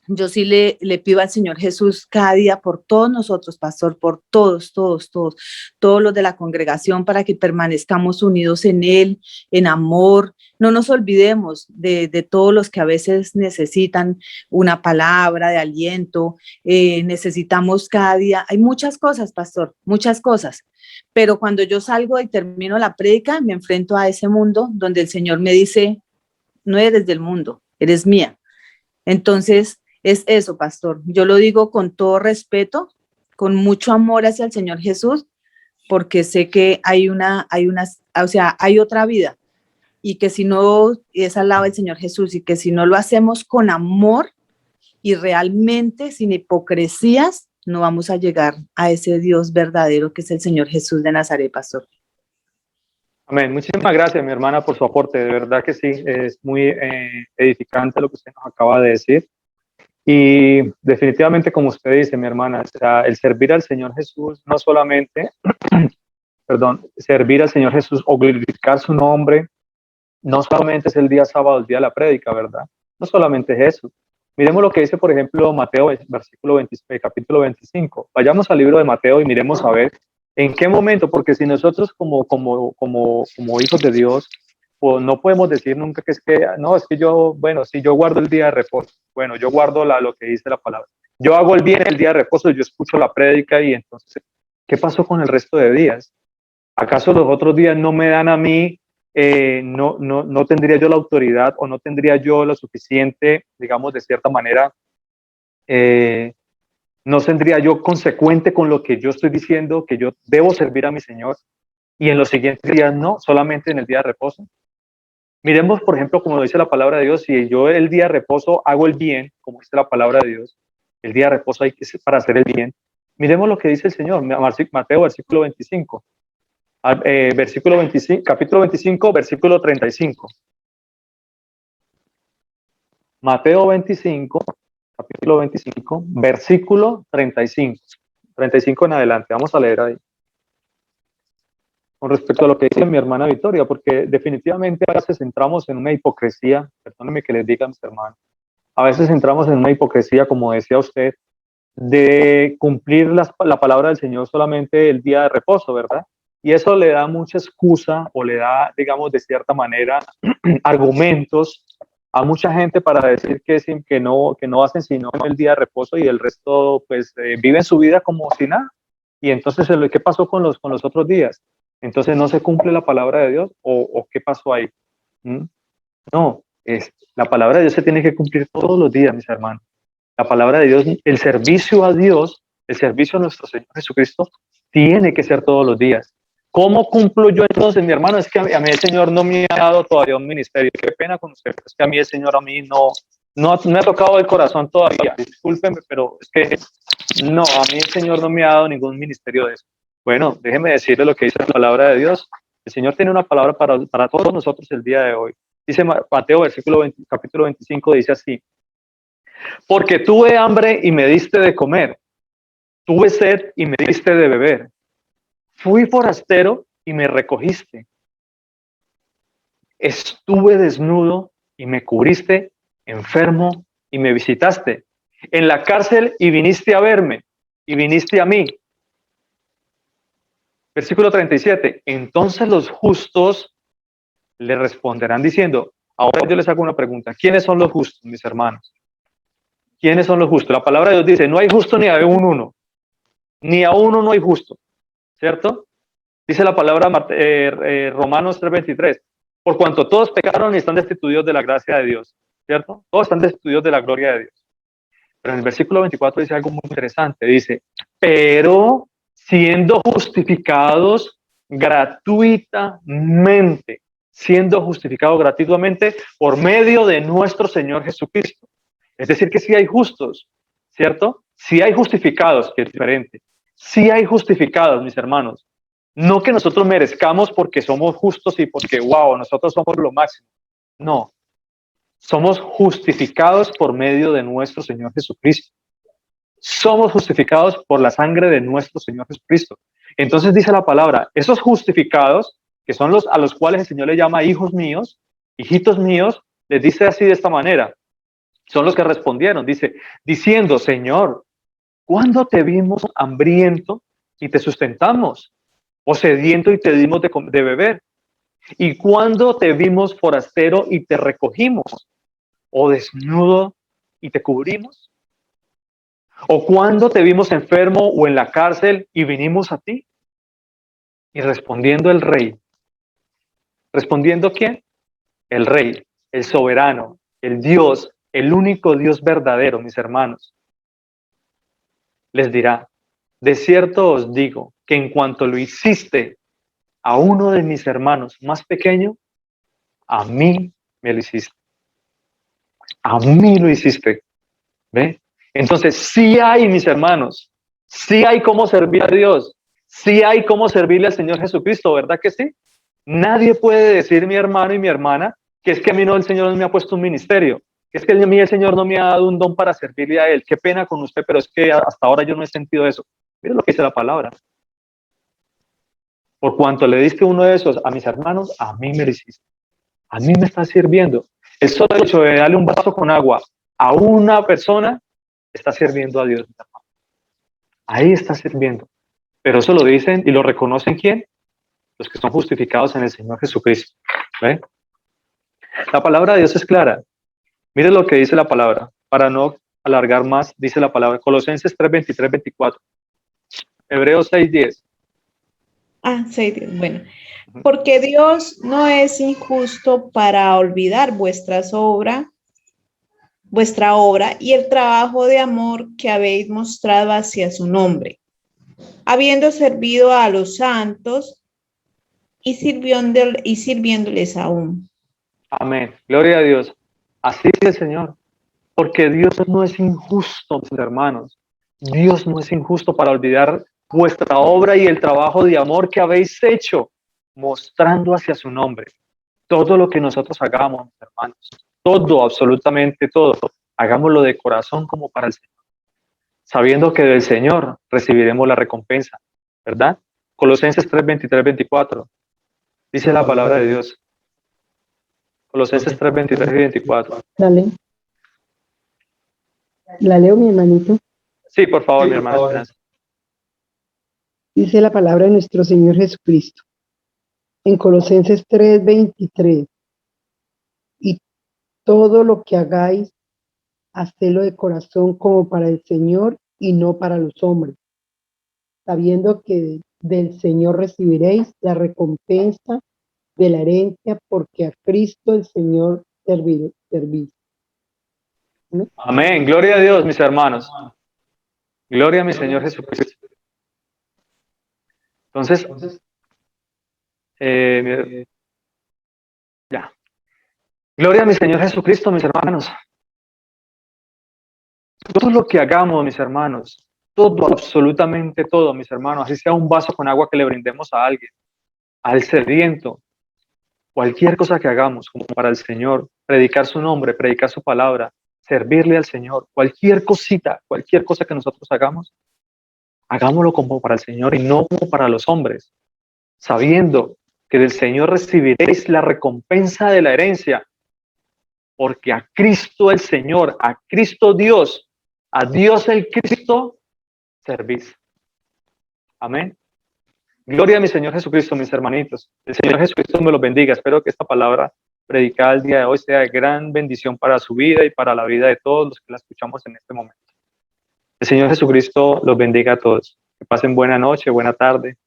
yo sí le pido al Señor Jesús cada día por todos nosotros, pastor, por todos los de la congregación, para que permanezcamos unidos en Él, en amor. No nos olvidemos de todos los que a veces necesitan una palabra de aliento, necesitamos cada día. Hay muchas cosas, pastor, muchas cosas. Pero cuando yo salgo y termino la prédica, me enfrento a ese mundo donde el Señor me dice, no eres del mundo, eres mía. Entonces, es eso, pastor. Yo lo digo con todo respeto, con mucho amor hacia el Señor Jesús, porque sé que hay otra vida y que si no es al lado del Señor Jesús y que si no lo hacemos con amor y realmente sin hipocresías, no vamos a llegar a ese Dios verdadero que es el Señor Jesús de Nazaret, pastor. Amén. Muchísimas gracias, mi hermana, por su aporte. De verdad que sí, es muy edificante lo que usted nos acaba de decir. Y definitivamente, como usted dice, mi hermana, o sea, el servir al Señor Jesús no solamente, servir al Señor Jesús o glorificar su nombre, no solamente es el día sábado, el día de la prédica, ¿verdad? No solamente es eso. Miremos lo que dice, por ejemplo, Mateo, capítulo 25. Vayamos al libro de Mateo y miremos a ver en qué momento, porque si nosotros como hijos de Dios, pues no podemos decir nunca que es que yo, bueno, si yo guardo el día de reposo, bueno, yo guardo lo que dice la palabra. Yo hago el bien el día de reposo, yo escucho la prédica y entonces, ¿qué pasó con el resto de días? ¿Acaso los otros días no me dan a mí, no tendría yo la autoridad o no tendría yo lo suficiente, digamos, de cierta manera, no tendría yo consecuente con lo que yo estoy diciendo, que yo debo servir a mi Señor? Y en los siguientes días no, solamente en el día de reposo. Miremos, por ejemplo, como dice la palabra de Dios, si yo el día de reposo hago el bien, como dice la palabra de Dios, el día de reposo hay que ser para hacer el bien. Miremos lo que dice el Señor, Mateo, versículo 25. Capítulo 25, versículo 35. Mateo 25, capítulo 25, versículo 35. 35 en adelante, vamos a leer ahí. con respecto a lo que dice mi hermana Victoria, porque definitivamente a veces entramos en una hipocresía, perdónenme que les diga a mis hermanos, a veces entramos en una hipocresía, como decía usted, de cumplir la palabra del Señor solamente el día de reposo, ¿verdad? Y eso le da mucha excusa o le da, digamos, de cierta manera, argumentos a mucha gente para decir que no hacen sino el día de reposo y el resto, pues, viven su vida como si nada. Y entonces, ¿qué pasó con los otros días? Entonces, ¿no se cumple la palabra de Dios o qué pasó ahí? ¿Mm? No, la palabra de Dios se tiene que cumplir todos los días, mis hermanos. La palabra de Dios, el servicio a Dios, el servicio a nuestro Señor Jesucristo, tiene que ser todos los días. ¿Cómo cumplo yo entonces, mi hermano? Es que a mí el Señor no me ha dado todavía un ministerio. Qué pena con usted, es que a mí el Señor no me ha tocado el corazón todavía. Discúlpeme, pero es que no, a mí el Señor no me ha dado ningún ministerio de eso. Bueno, déjeme decirle lo que dice la palabra de Dios. El Señor tiene una palabra para todos nosotros el día de hoy. Dice Mateo, capítulo 25, dice así: porque tuve hambre y me diste de comer, tuve sed y me diste de beber, fui forastero y me recogiste, estuve desnudo y me cubriste, enfermo y me visitaste, en la cárcel y viniste a verme, y viniste a mí. Versículo 37, entonces los justos le responderán diciendo, ahora yo les hago una pregunta, ¿quiénes son los justos, mis hermanos? ¿Quiénes son los justos? La palabra de Dios dice, no hay justo ni a uno, ni a uno no hay justo, ¿cierto? Dice la palabra Romanos 3:23, por cuanto todos pecaron y están destituidos de la gracia de Dios, ¿cierto? Todos están destituidos de la gloria de Dios. Pero en el versículo 24 dice algo muy interesante, dice, pero siendo justificados gratuitamente, siendo justificados gratuitamente por medio de nuestro Señor Jesucristo. Es decir, que sí hay justos, ¿cierto? Sí hay justificados, que es diferente. Sí hay justificados, mis hermanos. No que nosotros merezcamos porque somos justos y porque, wow, nosotros somos lo máximo. No. Somos justificados por medio de nuestro Señor Jesucristo. Somos justificados por la sangre de nuestro Señor Jesucristo. Entonces dice la palabra, esos justificados, que son los a los cuales el Señor le llama hijos míos, hijitos míos, les dice así de esta manera. Son los que respondieron, dice, diciendo, Señor, ¿cuándo te vimos hambriento y te sustentamos? ¿O sediento y te dimos de beber? ¿Y cuándo te vimos forastero y te recogimos? ¿O desnudo y te cubrimos? ¿O cuándo te vimos enfermo o en la cárcel y vinimos a ti? Y respondiendo el rey, ¿respondiendo quién? El rey, el soberano, el Dios, el único Dios verdadero, mis hermanos, les dirá, de cierto os digo que en cuanto lo hiciste a uno de mis hermanos más pequeño, a mí me lo hiciste. A mí lo hiciste. ¿Ve? Entonces, sí hay, mis hermanos, sí hay cómo servir a Dios, sí hay cómo servirle al Señor Jesucristo, ¿verdad que sí? Nadie puede decir, mi hermano y mi hermana, que es que a mí no, el Señor no me ha puesto un ministerio, que es que a mí el Señor no me ha dado un don para servirle a Él. Qué pena con usted, pero es que hasta ahora yo no he sentido eso. Mira lo que dice la palabra. Por cuanto le diste uno de esos a mis hermanos, a mí me lo hiciste. A mí me está sirviendo. El solo hecho de darle un vaso con agua a una persona está sirviendo a Dios. Ahí está sirviendo. Pero eso lo dicen y lo reconocen ¿quién? Los que son justificados en el Señor Jesucristo. ¿Ve? La palabra de Dios es clara. Mire lo que dice la palabra. Para no alargar más, dice la palabra. Colosenses 3:23, 24. Hebreos 6:10. Ah, 6:10. Bueno, porque Dios no es injusto para olvidar vuestra obra y el trabajo de amor que habéis mostrado hacia su nombre, habiendo servido a los santos y sirviéndoles aún. Amén. Gloria a Dios. Así es el Señor. Porque Dios no es injusto, mis hermanos. Dios no es injusto para olvidar vuestra obra y el trabajo de amor que habéis hecho, mostrando hacia su nombre. Todo lo que nosotros hagamos, mis hermanos, todo, absolutamente todo, hagámoslo de corazón como para el Señor, sabiendo que del Señor recibiremos la recompensa, ¿verdad? Colosenses 3, 23, 24. Dice la palabra de Dios. Colosenses 3, 23 y 24. Dale. La leo, mi hermanito. Sí, por favor, mi hermana Esperanza. Dice la palabra de nuestro Señor Jesucristo. En Colosenses 3, 23. Y todo lo que hagáis, hacedlo de corazón como para el Señor y no para los hombres, sabiendo que del Señor recibiréis la recompensa de la herencia, porque a Cristo el Señor servís. Amén. Gloria a Dios, mis hermanos. Gloria a mi Señor Jesucristo. Entonces, ya. Gloria a mi Señor Jesucristo, mis hermanos. Todo lo que hagamos, mis hermanos, todo, absolutamente todo, mis hermanos, así sea un vaso con agua que le brindemos a alguien, al sediento, cualquier cosa que hagamos como para el Señor, predicar su nombre, predicar su palabra, servirle al Señor, cualquier cosita, cualquier cosa que nosotros hagamos, hagámoslo como para el Señor y no como para los hombres, sabiendo que del Señor recibiréis la recompensa de la herencia, porque a Cristo el Señor, a Cristo Dios, a Dios el Cristo, servís. Amén. Gloria a mi Señor Jesucristo, mis hermanitos. El Señor Jesucristo me los bendiga. Espero que esta palabra predicada el día de hoy sea de gran bendición para su vida y para la vida de todos los que la escuchamos en este momento. El Señor Jesucristo los bendiga a todos. Que pasen buena noche, buena tarde